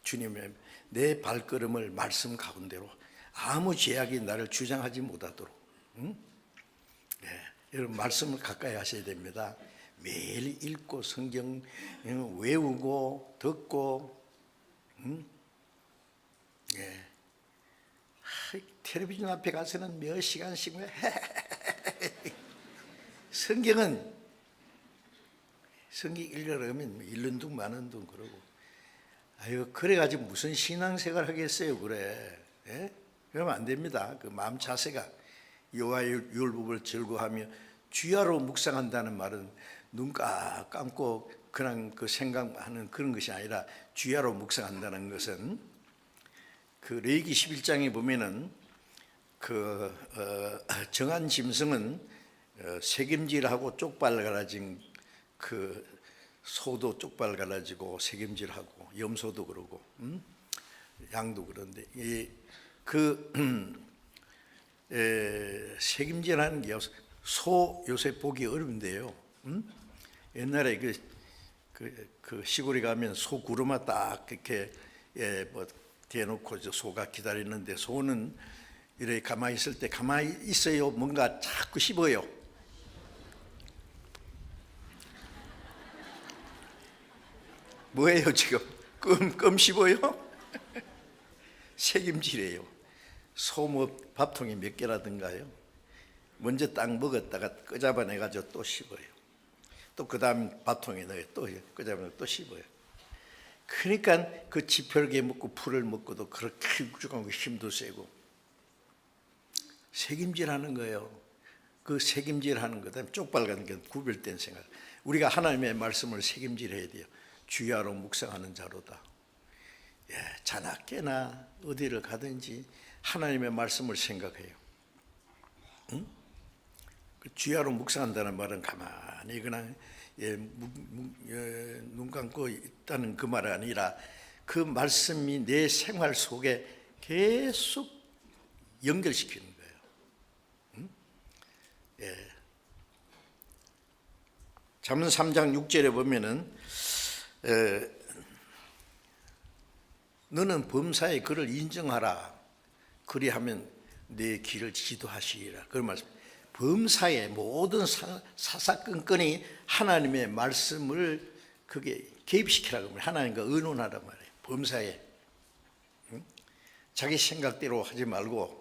주님의 내 발걸음을 말씀 가운데로 아무 죄악이 나를 주장하지 못하도록. 여러분 말씀을 가까이 하셔야 됩니다. 매일 읽고 성경 외우고 듣고. 텔레비전 앞에 가서는 몇 시간씩 성경 읽으려면 1년 둥 많은 둥 그러고 그래가지고 무슨 신앙생활 하겠어요. 그래. 그러면 안 됩니다. 그 마음 자세가 여호와의 율법을 즐거워하며 주야로 묵상한다는 말은 눈 감고 그냥 그 생각하는 그런 것이 아니라 주야로 묵상한다는 것은 그 레위기 11장에 보면은 정한 짐승은 새김질하고 쪽발 갈라진 그 소도 쪽발 갈라지고 새김질하고 염소도 그러고 양도 그런데 새김질하는 게 소 요새 보기 어려운데요. 옛날에 그 시골에 가면 소 구루마 딱 이렇게 뭐 대놓고 소가 기다리는데 소는 이렇게 가만히 있을 때 가만히 있어요. 뭔가 자꾸 씹어요. 뭐예요 지금? 껌 씹어요? 책임지래요. 소 뭐 밥통에 몇 개라든가요. 먼저 딱 먹었다가 끄잡아내가지고 또 씹어요. 또 그 다음 밥통에 넣어요. 또 끄잡아내고 또 씹어요. 그러니까 그 지펼개 먹고 풀을 먹고도 그렇게 육죽한 거 힘도 세고 책임질하는 거예요. 그 책임질하는 거, 다음에 쪽발가는 게 구별된 생각. 우리가 하나님의 말씀을 책임질해야 돼요. 주야로 묵상하는 자로다. 자나 깨나 어디를 가든지 하나님의 말씀을 생각해요. 그 주야로 묵상한다는 말은 가만히 그냥 눈 감고 있다는 그 말 아니라 그 말씀이 내 생활 속에 계속 연결시키는 거예요. 잠언 3장 6절에 보면은 너는 범사의 그를 인정하라. 그리하면 내 길을 지도하시리라. 그런 말씀. 범사의 모든 사사건건이 하나님의 말씀을 그게 개입시키라고 합니다. 하나님과 의논하란 말이에요. 범사에 자기 생각대로 하지 말고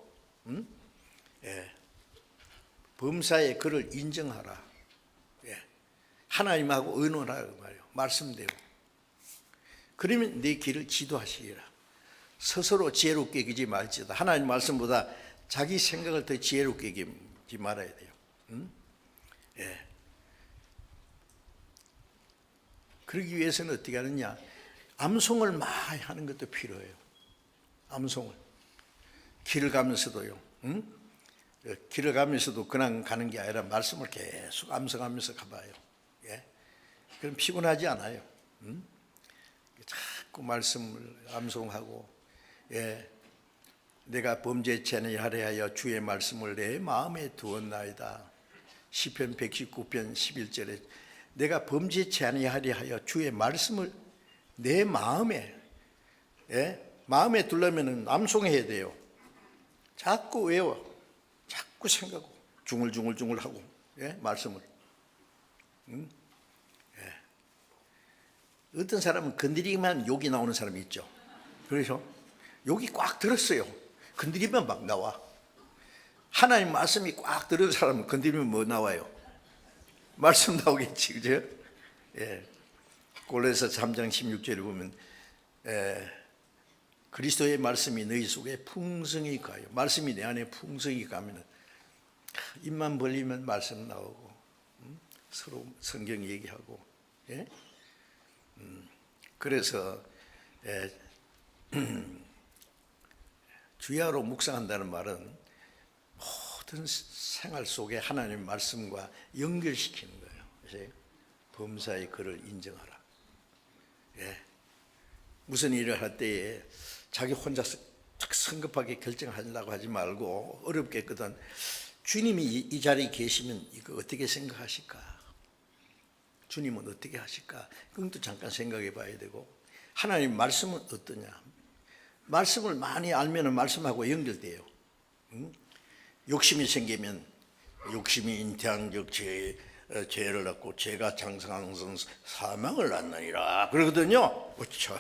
범사에 그를 인정하라. 하나님하고 의논하라고 말이에요. 말씀대로. 그러면 내 길을 지도하시리라. 스스로 지혜롭게 여기지 말지어다. 하나님 말씀보다 자기 생각을 더 지혜롭게 여기지 말아야 돼요. 그러기 위해서는 어떻게 하느냐? 암송을 많이 하는 것도 필요해요. 암송을. 길을 가면서도요. 길을 가면서도 그냥 가는 게 아니라 말씀을 계속 암송하면서 가봐요. 그럼 피곤하지 않아요. 자꾸 말씀을 암송하고, 내가 범죄치 아니하려 하여 주의 말씀을 내 마음에 두었나이다. 시편 119편 11절에 내가 범죄치 아니하려 하여 주의 말씀을 내 마음에 마음에 두려면 암송해야 돼요. 자꾸 외워, 자꾸 생각하고 중얼중얼 하고 말씀을. 어떤 사람은 건드리기만 욕이 나오는 사람이 있죠. 그래서 욕이 꽉 들었어요. 건드리면 막 나와. 하나님 말씀이 꽉 들은 사람은 건드리면 뭐 나와요? 말씀 나오겠지, 그죠? 골로새서 3장 16절에 보면 그리스도의 말씀이 너희 속에 풍성히 가요. 말씀이 내 안에 풍성히 가면 입만 벌리면 말씀 나오고 서로 성경 얘기하고. 그래서 주야로 묵상한다는 말은 모든 생활 속에 하나님의 말씀과 연결시키는 거예요. 그래서 범사의 그를 인정하라. 무슨 일을 할 때에 자기 혼자서 성급하게 결정하려고 하지 말고 어렵겠거든. 주님이 이 자리에 계시면 이거 어떻게 생각하실까? 주님은 어떻게 하실까? 그것도 잠깐 생각해 봐야 되고, 하나님 말씀은 어떠냐? 말씀을 많이 알면 말씀하고 연결돼요. 욕심이 생기면 욕심이 인태한적 죄를 낳고 죄가 장성한 사망을 낳느니라 그러거든요. 그렇죠.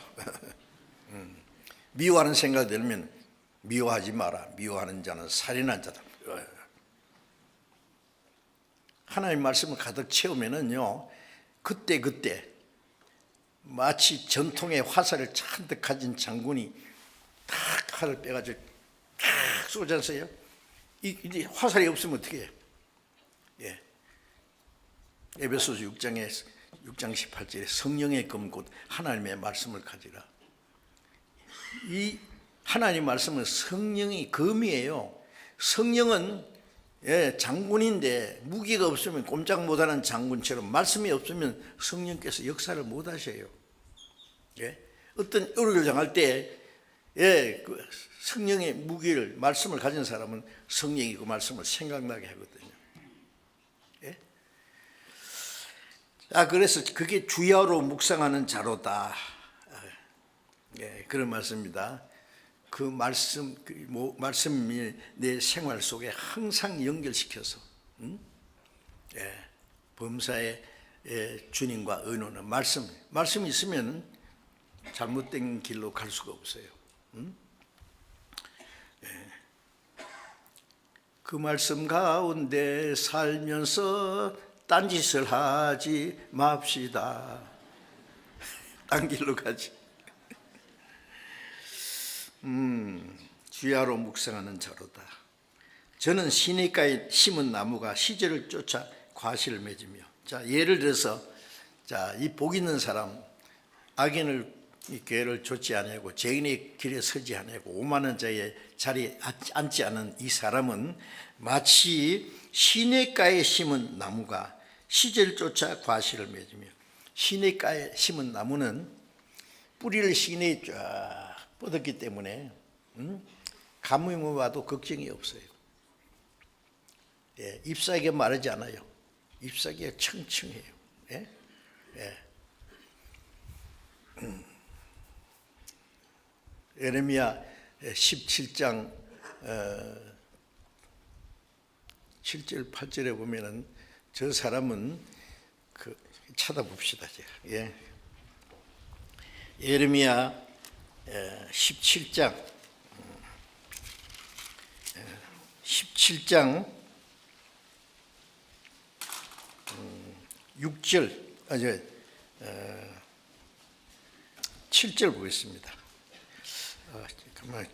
미워하는 생각이 들면 미워하지 마라. 미워하는 자는 살인한 자다. 하나님 말씀을 가득 채우면은요, 그때 마치 전통의 화살을 잔뜩 가진 장군이 탁 칼을 빼가지고 탁 쏘지 않어요? 이제 화살이 없으면 어떻게 해요? 에베소서 6장 18절에 성령의 검 곧 하나님의 말씀을 가지라. 이 하나님 말씀은 성령이 검이에요. 성령은 장군인데 무기가 없으면 꼼짝 못하는 장군처럼 말씀이 없으면 성령께서 역사를 못 하셔요. 어떤 요리를 당할 때 그 성령의 무기를 말씀을 가진 사람은 성령이 그 말씀을 생각나게 하거든요. 자, 그래서 그게 주야로 묵상하는 자로다. 그런 말씀입니다. 그 말씀이 내 생활 속에 항상 연결시켜서 범사의 주님과 의논은 말씀이 있으면 잘못된 길로 갈 수가 없어요. 그 말씀 가운데 살면서 딴짓을 하지 맙시다. 딴 길로 가지. 주야로 묵상하는 자로다. 저는 시냇가에 심은 나무가 시절을 쫓아 과실을 맺으며. 자, 예를 들어서 이 복 있는 사람, 악인을 이 교회를 좇지 아니하고 죄인의 길에 서지 아니하고 오만한 자의 자리에 앉지 않은 이 사람은 마치 시냇가에 심은 나무가 시절 쫓아 과실을 맺으며, 시냇가에 심은 나무는 뿌리를 시내에 쫙 뻗었기 때문에 가뭄이 와도 걱정이 없어요. 예, 잎사귀가 마르지 않아요. 잎사귀가 청청해요. 예? 예. 예레미야 17장 7절 8절에 보면은 저 사람은 찾아봅시다. 제가. 예. 예레미야 17장 6절 7절 보겠습니다. 잠깐만.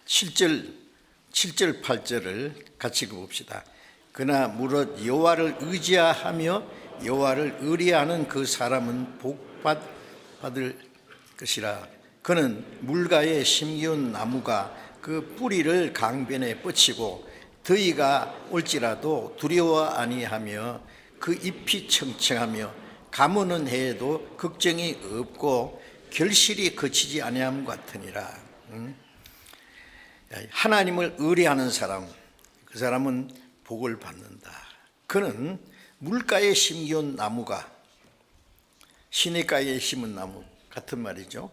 7절 8절을 같이 읽어봅시다. 그러나 무릇 여호와를 의지하며 여호와를 의뢰하는 그 사람은 복받을 것이라. 그는 물가에 심기운 나무가 그 뿌리를 강변에 뻗치고 더위가 올지라도 두려워 아니하며 그 잎이 청청하며 가무는 해에도 걱정이 없고 결실이 그치지 아니함 같으니라. 하나님을 의뢰하는 사람, 그 사람은 복을 받는다. 그는 물가에 심기운 나무가 시냇가에 심은 나무 같은 말이죠.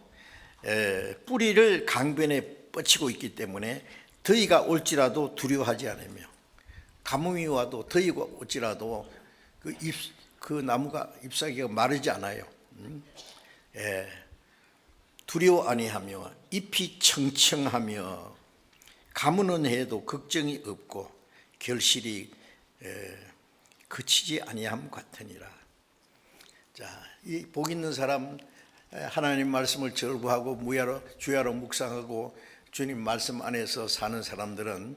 뿌리를 강변에 뻗치고 있기 때문에 더위가 올지라도 두려워하지 않으며, 가뭄이 와도 더위가 올지라도 그 나무가 잎사귀가 마르지 않아요. 두려워 아니하며 잎이 청청하며 가무는 해도 걱정이 없고 결실이 그치지 아니함 같으니라. 자, 이 복 있는 사람, 하나님 말씀을 절구하고 주야로 묵상하고 주님 말씀 안에서 사는 사람들은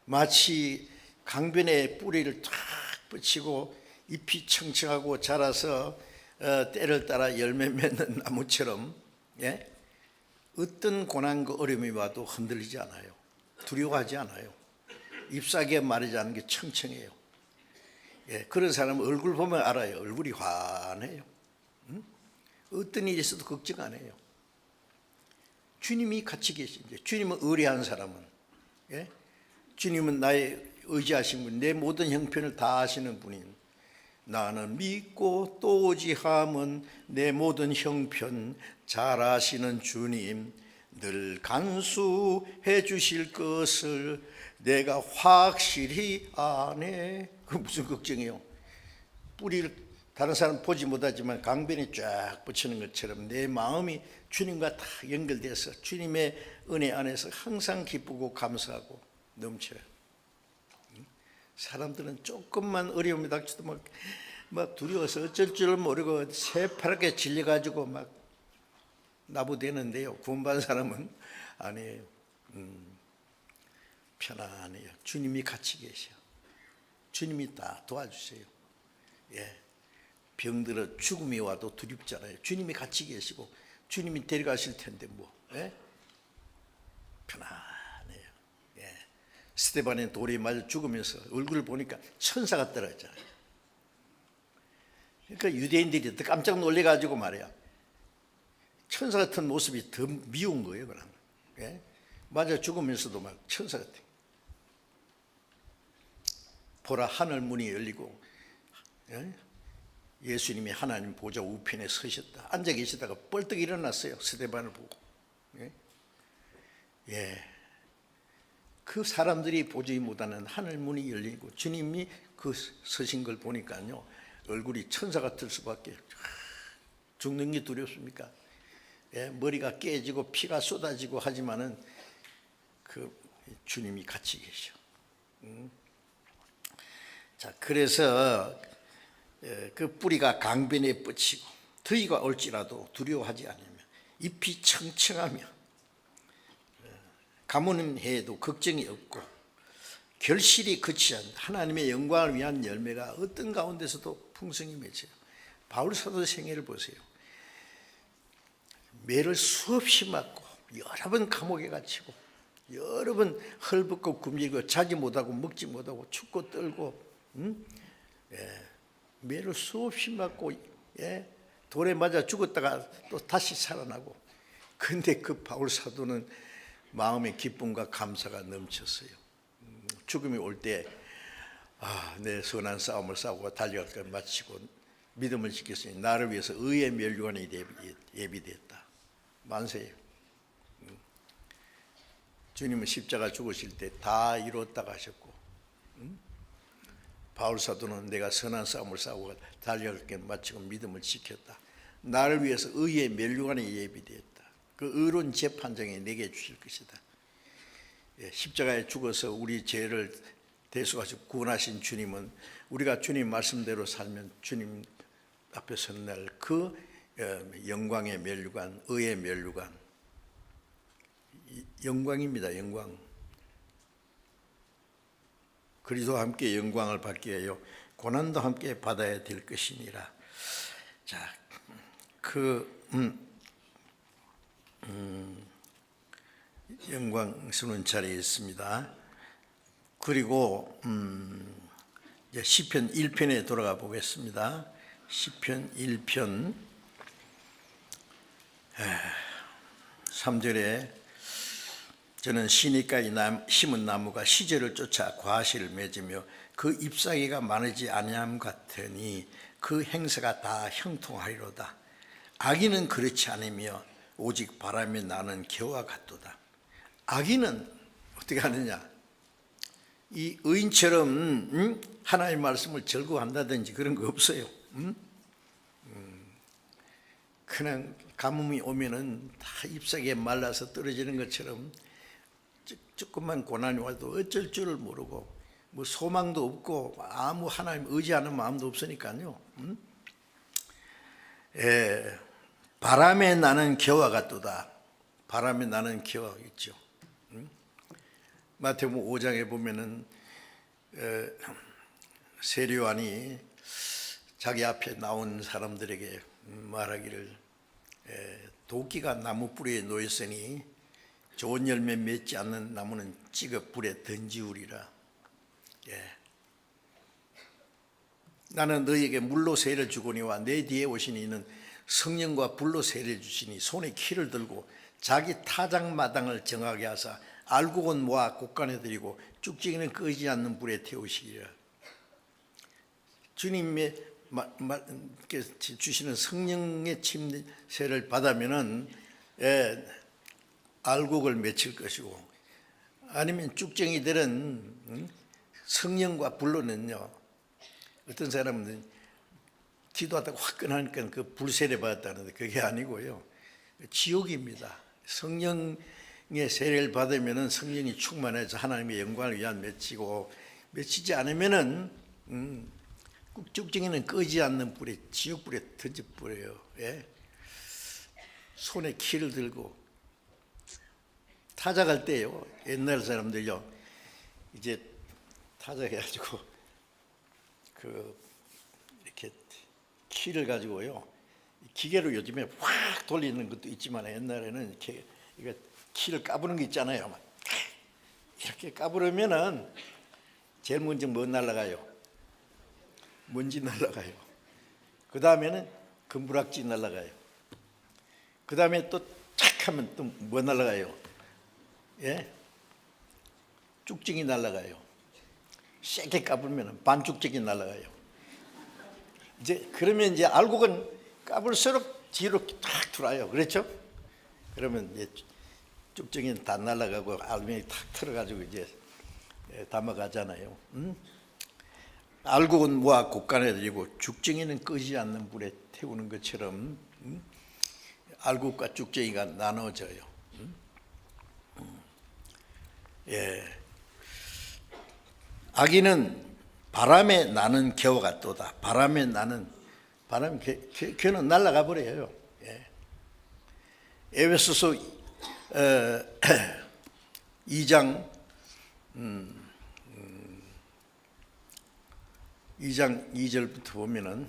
마치 강변에 뿌리를 탁 뻗치고 잎이 청청하고 자라서 때를 따라 열매 맺는 나무처럼, 예? 어떤 고난과 어려움이 와도 흔들리지 않아요. 두려워하지 않아요. 잎사귀에 마르지 않은 게 청청해요. 예, 그런 사람은 얼굴 보면 알아요. 얼굴이 환해요. 어떤 일이 있어도 걱정 안 해요. 주님이 같이 계신데, 주님은 의뢰한 사람은, 예? 주님은 나의 의지하신 분, 내 모든 형편을 다 아시는 분인, 나는 믿고 또 오지함은 내 모든 형편 잘 아시는 주님, 늘 간수해 주실 것을 내가 확실히 아네. 그 무슨 걱정이요? 뿌리를 다른 사람 보지 못하지만 강변에 쫙 뻗치는 것처럼 내 마음이 주님과 다 연결돼서 주님의 은혜 안에서 항상 기쁘고 감사하고 넘쳐요. 사람들은 조금만 어려움이 닥쳐도 막 두려워서 어쩔 줄 모르고 새파랗게 질려가지고 막 나부대는데요. 구원받은 사람은 아니에요. 편안해요. 주님이 같이 계셔. 주님이 다 도와주세요. 예. 병들어 죽음이 와도 두렵잖아요. 주님이 같이 계시고 주님이 데려가실 텐데 뭐, 예? 편안해요. 예. 스데반의 돌에 맞아 죽으면서 얼굴을 보니까 천사가 떨어졌잖아요. 그러니까 유대인들이 더 깜짝 놀래가지고 말이야, 천사 같은 모습이 더 미운 거예요. 그럼, 예? 맞아 죽으면서도 막 천사 같아. 보라, 하늘 문이 열리고, 예? 예수님이 하나님 보좌 우편에 서셨다. 앉아 계시다가 뻘떡 일어났어요. 스데반을 보고. 예? 예. 그 사람들이 보지 못하는 하늘 문이 열리고 주님이 그 서신 걸 보니까요, 얼굴이 천사 같을 수밖에. 죽는 게 두렵습니까? 예? 머리가 깨지고 피가 쏟아지고 하지만은 그 주님이 같이 계셔. 자, 그래서 그 뿌리가 강변에 뻗치고 더위가 올지라도 두려워하지 않으며 잎이 청청하며 가무는 해에도 걱정이 없고 결실이 그치지 않는 하나님의 영광을 위한 열매가 어떤 가운데서도 풍성히 맺혀요. 바울 사도 생애를 보세요. 매를 수없이 맞고 여러 번 감옥에 갇히고 여러 번 헐벗고 굶주리고 자지 못하고 먹지 못하고 춥고 떨고 매를 수없이 맞고 돌에 맞아 죽었다가 또 다시 살아나고, 근데 그 바울 사도는 마음의 기쁨과 감사가 넘쳤어요. 죽음이 올 때 내 선한 싸움을 싸우고 달려갈 걸 마치고 믿음을 지켰으니 나를 위해서 의의 면류관이 예비되었다. 만세. 주님은 십자가 죽으실 때 다 이뤘다고 하셨고, 바울 사도는 내가 선한 싸움을 싸우고 달려갈 걸 마치고 믿음을 지켰다. 나를 위해서 의의 면류관이 예비되었다. 그 의로운 재판장이 내게 주실 것이다. 십자가에 죽어서 우리 죄를 대속하시고 구원하신 주님은 우리가 주님 말씀대로 살면 주님 앞에 서는 날 그 영광의 면류관, 의의 면류관, 영광입니다. 영광. 그리스도와 함께 영광을 받기 위하여 고난도 함께 받아야 될 것이니라. 자, 영광스러운 자리에 있습니다. 그리고 이제 시편 1편에 돌아가 보겠습니다. 시편 1편 3절에 저는 시냇가에 심은 나무가 시절을 쫓아 과실을 맺으며 그 잎사귀가 마르지 아니함 같으니 그 행사가 다 형통하리로다. 악인은 그렇지 않으며 오직 바람에 나는 겨와 같도다. 악인은 어떻게 하느냐? 이 의인처럼 하나님의 말씀을 절거한다든지 그런 거 없어요. 그냥 가뭄이 오면은 다 잎사귀에 말라서 떨어지는 것처럼 조금만 고난이 와도 어쩔 줄을 모르고 뭐 소망도 없고 아무 하나님 의지하는 마음도 없으니까요. 바람에 나는 겨와 같도다. 바람에 나는 겨와 있죠. 마태복음 5장에 보면은 세례요한이 자기 앞에 나온 사람들에게 말하기를 도끼가 나무 뿌리에 놓였으니 좋은 열매 맺지 않는 나무는 찍어 불에 던지우리라. 나는 너희에게 물로 세례를 주거니와 내 뒤에 오신 이는 성령과 불로 세례를 주시니 손에 키를 들고 자기 타작마당을 정하게 하사 알곡은 모아 곳간에 들이고 쭉지기는 끄지 않는 불에 태우시리라. 주님의 주시는 성령의 침세를 받으면은 알곡을 맺힐 것이고, 아니면 쭉쟁이들은 성령과 불로는요, 어떤 사람은 기도하다가 화끈하니까 그 불세례 받았다는데 그게 아니고요, 지옥입니다. 성령의 세례를 받으면은 성령이 충만해서 하나님의 영광을 위한 맺히고, 맺히지 않으면은 쭉쟁이는 끄지 않는 불에, 지옥불에 던져버려요. 손에 키를 들고 타작할 때요, 옛날 사람들요, 이제 타작해가지고 이렇게 키를 가지고요, 기계로 요즘에 확 돌리는 것도 있지만 옛날에는 이렇게 이거 키를 까부는 게 있잖아요. 막 이렇게 까부르면은 제일 먼저 뭐 날아가요? 먼지 날아가요. 그 다음에는 금부락지 날아가요. 그 다음에 또 착 하면 또 뭐 날아가요? 쭉쟁이 날아가요. 세게 까불면 반쭉쟁이 날아가요. 이제 그러면 이제 알곡은 까불수록 뒤로 탁 돌아요. 그렇죠? 그러면 이제 쭉쟁이는 다 날아가고 알맹이 탁 틀어가지고 이제 담아가잖아요. 알곡은 모아 곳간에 들이고 쭉쟁이는 끄지 않는 불에 태우는 것처럼 알곡과 쭉쟁이가 나눠져요. 악인은 바람에 나는 겨와 같도다. 바람에 나는 겨는 날아가 버려요. 에베소서 2장 2장 2절부터 보면은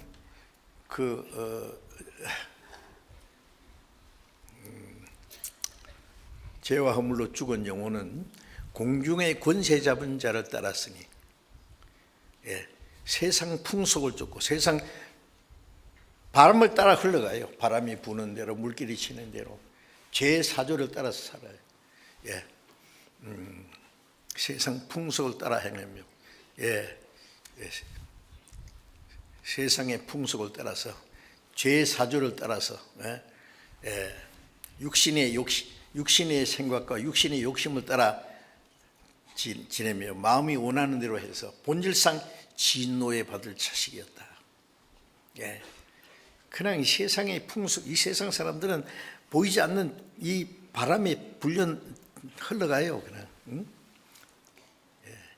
죄와 허물로 죽은 영혼은 공중의 권세 잡은 자를 따랐으니, 세상 풍속을 쫓고 세상 바람을 따라 흘러가요. 바람이 부는 대로, 물길이 치는 대로 죄의 사조를 따라서 살아요. 세상 풍속을 따라 행하며, 세상의 풍속을 따라서, 죄의 사조를 따라서, 육신의 생각과 육신의 욕심을 따라 지내며 마음이 원하는 대로 해서 본질상 진노에 받을 자식이었다. 그냥 이 세상의 풍속, 이 세상 사람들은 보이지 않는 이 바람에 불려 흘러가요. 그냥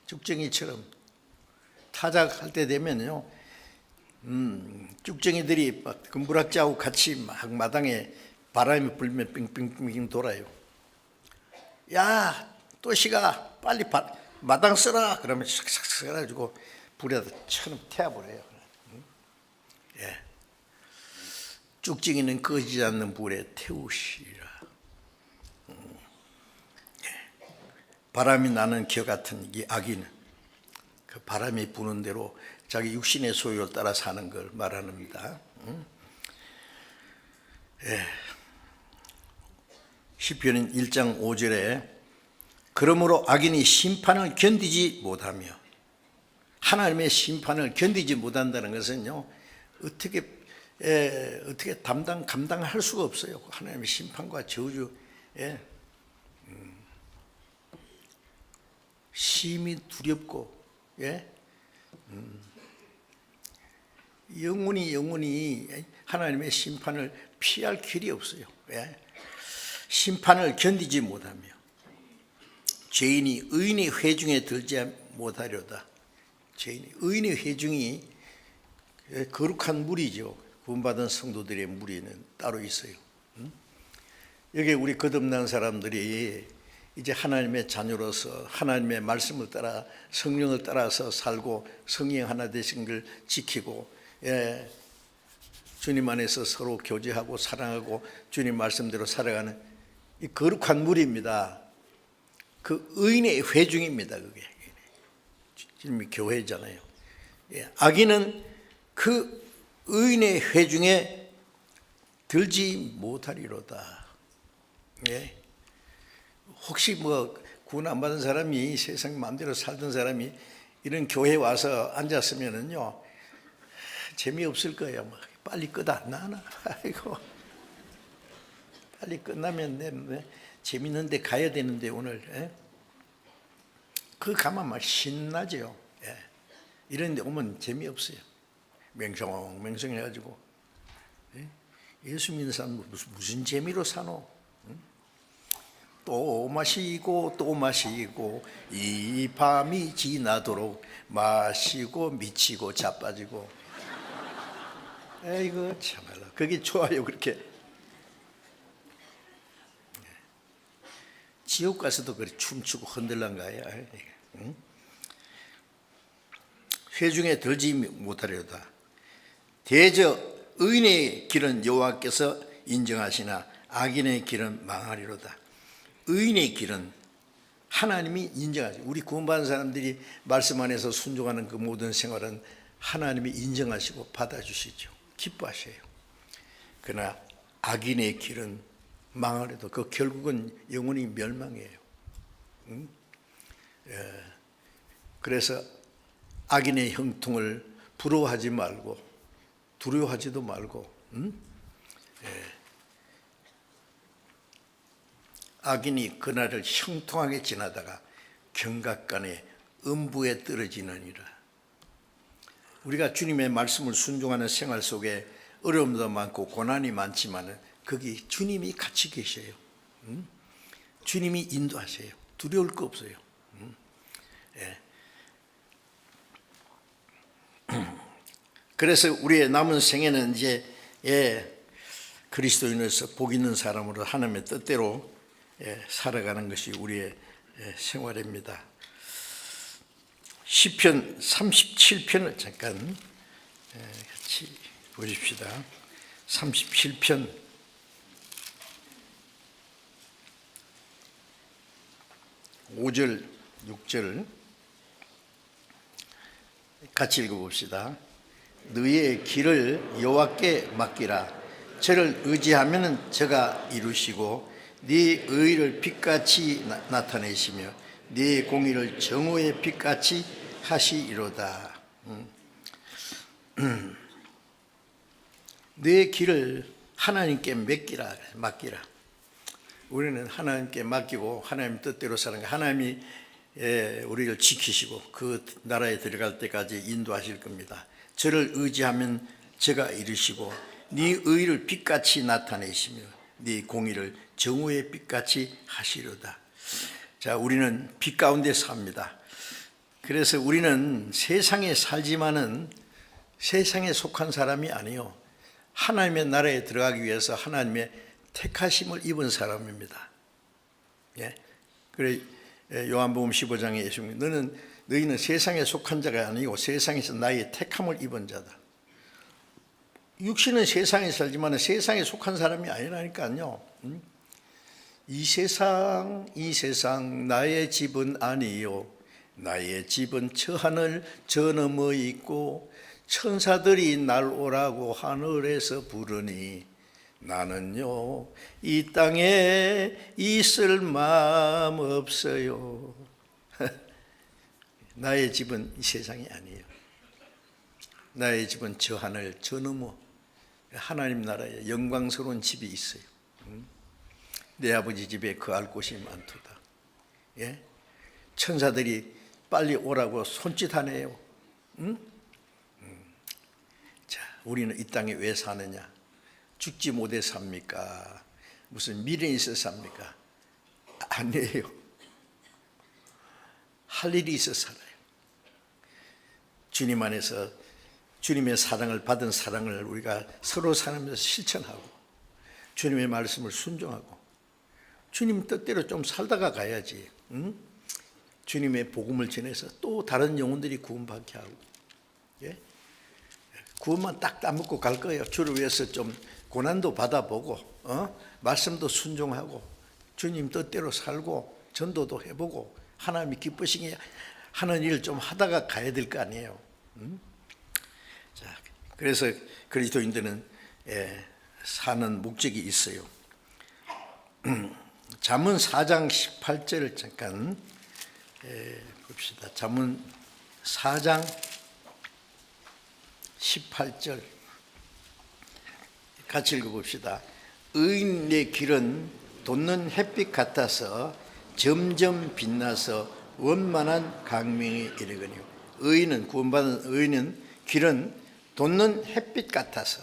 쭉정이처럼 타작할 때 되면요, 쭉정이들이 그 물학자하고 같이 막 마당에 바람이 불면 빙빙빙 돌아요. 야, 또시가 빨리 마당 쓰라. 그러면 싹싹 해가지고 불에다 처럼 태워버려요. 쭉정이는 꺼지지 않는 불에 태우시라. 바람이 나는 겨 같은 이 악인은 그 바람이 부는 대로 자기 육신의 소유를 따라 사는 걸 말합니다. 시편 1장 5절에 그러므로 악인이 심판을 견디지 못하며, 하나님의 심판을 견디지 못한다는 것은요, 어떻게 감당할 수가 없어요. 하나님의 심판과 저주, 심히 두렵고, 영원히 하나님의 심판을 피할 길이 없어요. 심판을 견디지 못하며 죄인이 의인의 회중에 들지 못하려다. 의인의 회중이 거룩한 무리죠. 구원받은 성도들의 무리는 따로 있어요. 여기 우리 거듭난 사람들이 이제 하나님의 자녀로서 하나님의 말씀을 따라 성령을 따라서 살고 성령 하나 되신 걸 지키고, 주님 안에서 서로 교제하고 사랑하고 주님 말씀대로 살아가는 이 거룩한 무리입니다. 그 의인의 회중입니다. 그게 주님이 교회잖아요. 악인은 그 의인의 회중에 들지 못하리로다. 혹시 구원 안 받은 사람이, 세상 마음대로 살던 사람이 이런 교회에 와서 앉았으면은요, 재미없을 거예요. 빨리 끄다 나나. 아이고, 빨리 끝나면 재밌는데 가야 되는데 오늘. 그 가면 막 신나죠. 이런 데 오면 재미없어요. 맹성맹성 해가지고 예수 믿는 사람 무슨 재미로 사노? 또 마시고 또 마시고 이 밤이 지나도록 마시고 미치고 자빠지고. 이거 참말로 그게 좋아요. 그렇게 지옥 가서도 그렇게 춤추고 흔들란가요? 회중에 들지 못하려다. 대저 의인의 길은 여호와께서 인정하시나 악인의 길은 망하리로다. 의인의 길은 하나님이 인정하죠. 우리 구원받은 사람들이 말씀 안에서 순종하는 그 모든 생활은 하나님이 인정하시고 받아주시죠. 기뻐하셔요. 그러나 악인의 길은 망하려도 그 결국은 영원히 멸망이에요. 그래서 악인의 형통을 부러워하지 말고 두려워하지도 말고, 악인이 그날을 형통하게 지나다가 경각간에 음부에 떨어지느니라. 우리가 주님의 말씀을 순종하는 생활 속에 어려움도 많고 고난이 많지만 거기 주님이 같이 계셔요. 주님이 인도하세요. 두려울 거 없어요. 그래서 우리의 남은 생애는 이제 그리스도인으로서 복 있는 사람으로 하나님의 뜻대로 살아가는 것이 우리의 생활입니다. 시편 37편을 잠깐 같이 보십시다. 37편 5절 6절 같이 읽어봅시다. 너의 길을 여호와께 맡기라. 저를 의지하면 저가 이루시고 네 의를 빛같이 나타내시며 네 공의를 정오의 빛같이 하시리로다. 네 길을 하나님께 맡기라. 우리는 하나님께 맡기고 하나님 뜻대로 사는 거. 하나님이 우리를 지키시고 그 나라에 들어갈 때까지 인도하실 겁니다. 저를 의지하면 저가 이루시고 네 의를 빛같이 나타내시며 네 공의를 정오의 빛같이 하시리로다. 자, 우리는 빛 가운데 삽니다. 그래서 우리는 세상에 살지만은 세상에 속한 사람이 아니요, 하나님의 나라에 들어가기 위해서 하나님의 택하심을 입은 사람입니다. 예? 그래 요한복음 15장에 예수님이 너희는 세상에 속한 자가 아니고 세상에서 나의 택함을 입은 자다. 육신은 세상에 살지만 세상에 속한 사람이 아니라니까요. 이 세상 나의 집은 아니요, 나의 집은 저 하늘 저 너머 있고 천사들이 날 오라고 하늘에서 부르니 나는요 이 땅에 있을 마음 없어요. 나의 집은 이 세상이 아니에요. 나의 집은 저 하늘 저 너머 하나님 나라에 영광스러운 집이 있어요. 내 아버지 집에 거할 곳이 많도다. 예? 천사들이 빨리 오라고 손짓하네요. 자, 우리는 이 땅에 왜 사느냐? 죽지 못해 삽니까? 무슨 미련이 있어 삽니까? 아니에요. 할 일이 있어 살아요. 주님 안에서 주님의 사랑을 받은 사랑을 우리가 서로 살면서 실천하고 주님의 말씀을 순종하고 주님 뜻대로 좀 살다가 가야지. 주님의 복음을 전해서 또 다른 영혼들이 구원받게 하고, 예? 구원만 딱 따먹고 갈 거예요. 주를 위해서 좀 고난도 받아보고, 말씀도 순종하고 주님 뜻대로 살고 전도도 해보고 하나님이 기쁘시게 하는 일을 좀 하다가 가야 될 거 아니에요. 자, 그래서 그리스도인들은 사는 목적이 있어요. 잠언 4장 18절을 잠깐 봅시다. 잠언 4장 18절 같이 읽어봅시다. 의인의 길은 돋는 햇빛 같아서 점점 빛나서 원만한 광명에 이르거니와. 의인은, 구원받은 의인은 길은 돋는 햇빛 같아서,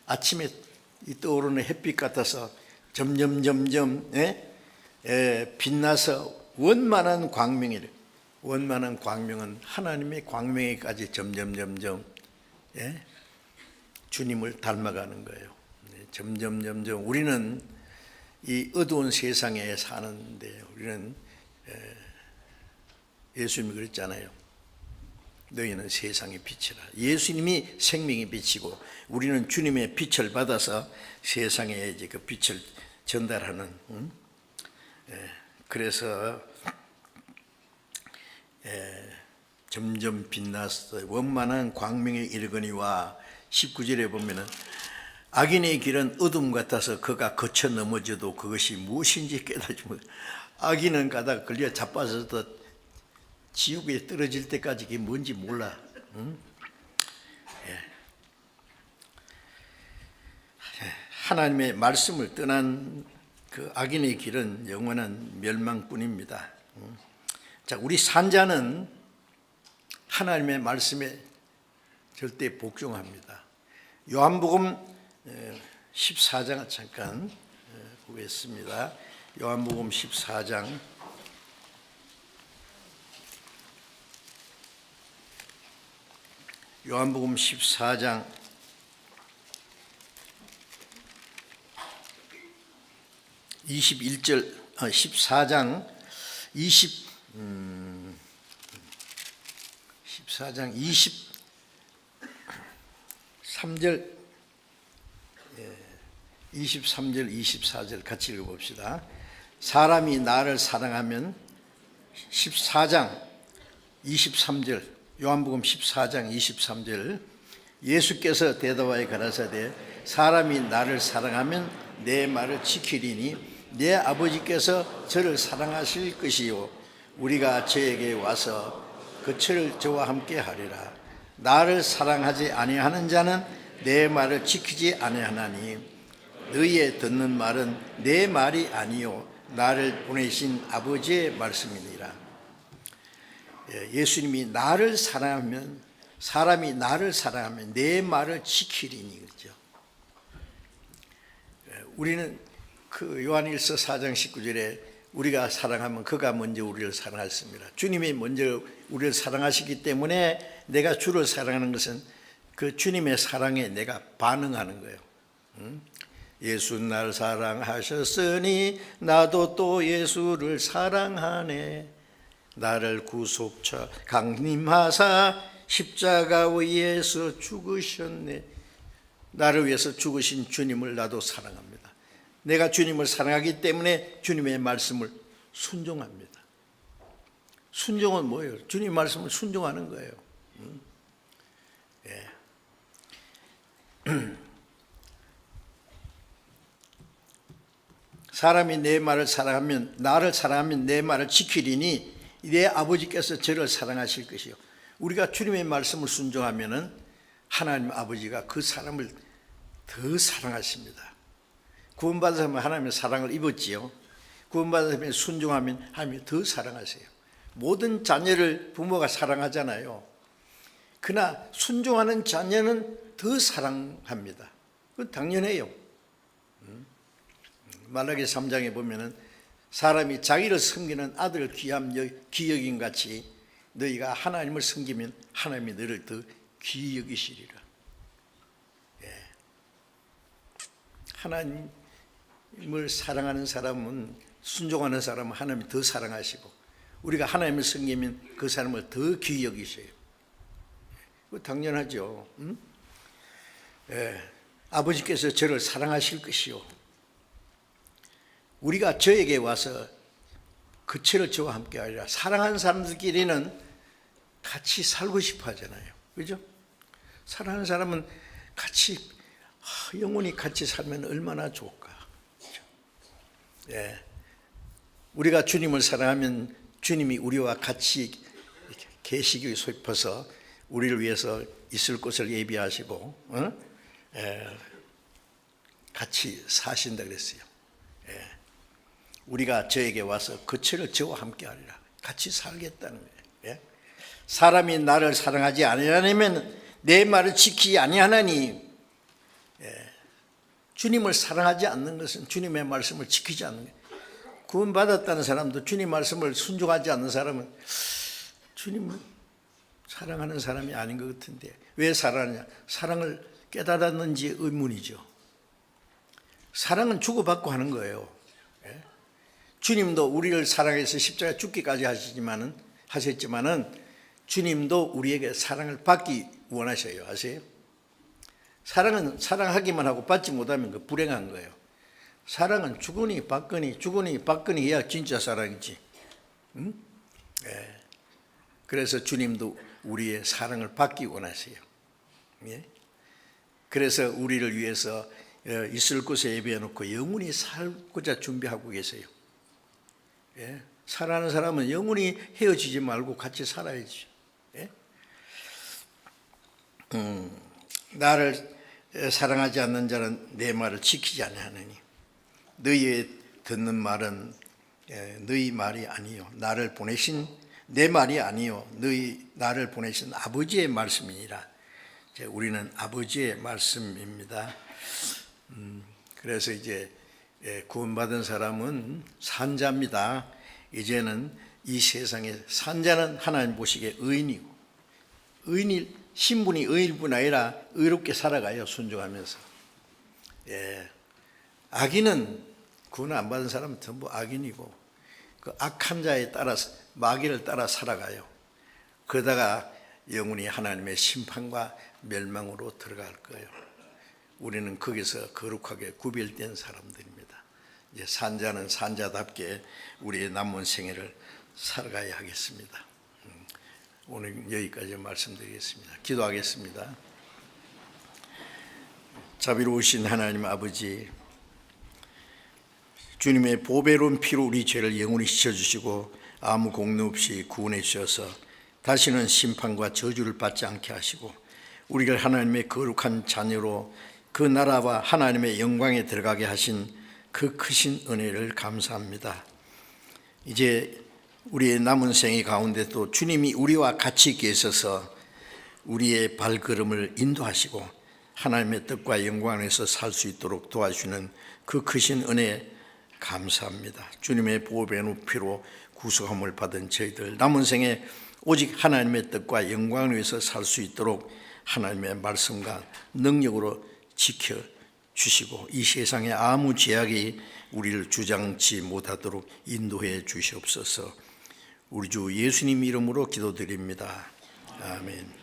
아침에 떠오르는 햇빛 같아서 점점 빛나서 원만한 광명이래. 원만한 광명은 하나님의 광명에까지 점점 주님을 닮아가는 거예요. 점점 우리는 이 어두운 세상에 사는데 우리는 예수님이 그랬잖아요. 너희는 세상의 빛이라. 예수님이 생명의 빛이고 우리는 주님의 빛을 받아서 세상에 이제 그 빛을 전달하는. 그래서 점점 빛나서 원만한 광명에 이르거니와 19절에 보면은 악인의 길은 어둠 같아서 그가 거쳐 넘어져도 그것이 무엇인지 깨닫지 못. 악인은 가다가 걸려 자빠져서 지옥에 떨어질 때까지 그게 뭔지 몰라. 하나님의 말씀을 떠난 그 악인의 길은 영원한 멸망뿐입니다. 자, 우리 산자는 하나님의 말씀에 절대 복종합니다. 요한복음 14장을 잠깐 보겠습니다. 요한복음 14장 요한복음 14장 21절 14장 20 14장 23절 23절 24절 같이 읽어봅시다. 사람이 나를 사랑하면 14장 23절 요한복음 14장 23절 예수께서 대답하여 가라사대 사람이 나를 사랑하면 내 말을 지키리니 내 아버지께서 저를 사랑하실 것이요 우리가 저에게 와서 그처를 저와 함께 하리라. 나를 사랑하지 아니하는 자는 내 말을 지키지 아니하나니 너희의 듣는 말은 내 말이 아니요 나를 보내신 아버지의 말씀이니라. 예수님이 나를 사랑하면 사람이 나를 사랑하면 내 말을 지키리니 그렇죠. 우리는 그 요한일서 4장 19절에 우리가 사랑하면 그가 먼저 우리를 사랑했습니다. 주님이 먼저 우리를 사랑하시기 때문에 내가 주를 사랑하는 것은 그 주님의 사랑에 내가 반응하는 거예요. 예수 날 사랑하셨으니 나도 또 예수를 사랑하네. 나를 구속자 강림하사 십자가 위에서 죽으셨네. 나를 위해서 죽으신 주님을 나도 사랑합니다. 내가 주님을 사랑하기 때문에 주님의 말씀을 순종합니다. 순종은 뭐예요? 주님 말씀을 순종하는 거예요. 예. 사람이 내 말을 사랑하면 나를 사랑하면 내 말을 지키리니 내 아버지께서 저를 사랑하실 것이요. 우리가 주님의 말씀을 순종하면은 하나님 아버지가 그 사람을 더 사랑하십니다. 구원받은 사람은 하나님의 사랑을 입었지요. 구원받은 사람이 순종하면 하나님이 더 사랑하세요. 모든 자녀를 부모가 사랑하잖아요. 그러나 순종하는 자녀는 더 사랑합니다. 그건 당연해요. 말라기 3장에 보면은 사람이 자기를 섬기는 아들을 귀히 여긴 같이 너희가 하나님을 섬기면 하나님이 너를 더 귀히 여기시리라. 예. 하나님을 사랑하는 사람은 순종하는 사람은 하나님이 더 사랑하시고 우리가 하나님을 섬기면 그 사람을 더 귀히 여기셔요. 당연하죠. 예. 아버지께서 저를 사랑하실 것이요 우리가 저에게 와서 그처를 저와 함께 하리라. 사랑하는 사람들끼리는 같이 살고 싶어 하잖아요. 그죠? 사랑하는 사람은 같이 영원히 같이 살면 얼마나 좋을까. 그렇죠? 예. 우리가 주님을 사랑하면 주님이 우리와 같이 계시기 싶어서 우리를 위해서 있을 곳을 예비하시고 같이 사신다 그랬어요. 예. 우리가 저에게 와서 그처를 저와 함께 하리라. 같이 살겠다는 거예요. 예? 사람이 나를 사랑하지 아니하면 내 말을 지키지 아니하나니. 예. 주님을 사랑하지 않는 것은 주님의 말씀을 지키지 않는 거예요. 구원받았다는 사람도 주님 말씀을 순종하지 않는 사람은 주님을 사랑하는 사람이 아닌 것 같은데 왜 사랑하느냐? 사랑을 깨달았는지 의문이죠. 사랑은 주고받고 하는 거예요. 예? 주님도 우리를 사랑해서 십자가에 죽기까지 하셨지만은 주님도 우리에게 사랑을 받기 원하셔요. 아세요? 사랑은 사랑하기만 하고 받지 못하면 그 불행한 거예요. 사랑은 주거니 받거니 해야 진짜 사랑이지. 응? 예. 그래서 주님도 우리의 사랑을 받기 원하세요. 예? 그래서 우리를 위해서 있을 곳에 예비해 놓고 영원히 살고자 준비하고 계세요. 예? 사랑하는 사람은 영원히 헤어지지 말고 같이 살아야지. 예? 나를 사랑하지 않는 자는 내 말을 지키지 아니하느니 너희의 듣는 말은 너희 말이 아니요 나를 보내신 내 말이 아니요 나를 보내신 아버지의 말씀이니라. 우리는 아버지의 말씀입니다. 그래서 이제 구원받은 사람은 산자입니다. 이제는 이 세상에 산자는 하나님 보시기에 의인이고 신분이 의일 뿐 아니라 의롭게 살아가요. 순종하면서. 예. 악인은 구원 안 받은 사람은 전부 악인이고 그 악한 자에 따라서 마귀를 따라 살아가요. 그러다가 영원히 하나님의 심판과 멸망으로 들어갈 거예요. 우리는 거기서 거룩하게 구별된 사람들입니다. 이제 산자는 산자답게 우리의 남은 생애를 살아가야 하겠습니다. 오늘 여기까지 말씀드리겠습니다. 기도하겠습니다. 자비로우신 하나님 아버지, 주님의 보배로운 피로 우리 죄를 영원히 씻어주시고 아무 공로 없이 구원해 주셔서 다시는 심판과 저주를 받지 않게 하시고 우리가 하나님의 거룩한 자녀로 그 나라와 하나님의 영광에 들어가게 하신 그 크신 은혜를 감사합니다. 이제 우리의 남은 생애 가운데 또 주님이 우리와 같이 계셔서 우리의 발걸음을 인도하시고 하나님의 뜻과 영광 안에서 살 수 있도록 도와주시는 그 크신 은혜 감사합니다. 주님의 보배로운 피로 구속함을 받은 저희들 남은 생에 오직 하나님의 뜻과 영광을 위해서 살 수 있도록 하나님의 말씀과 능력으로 지켜주시고 이 세상에 아무 제약이 우리를 주장치 못하도록 인도해 주시옵소서. 우리 주 예수님 이름으로 기도드립니다. 아멘.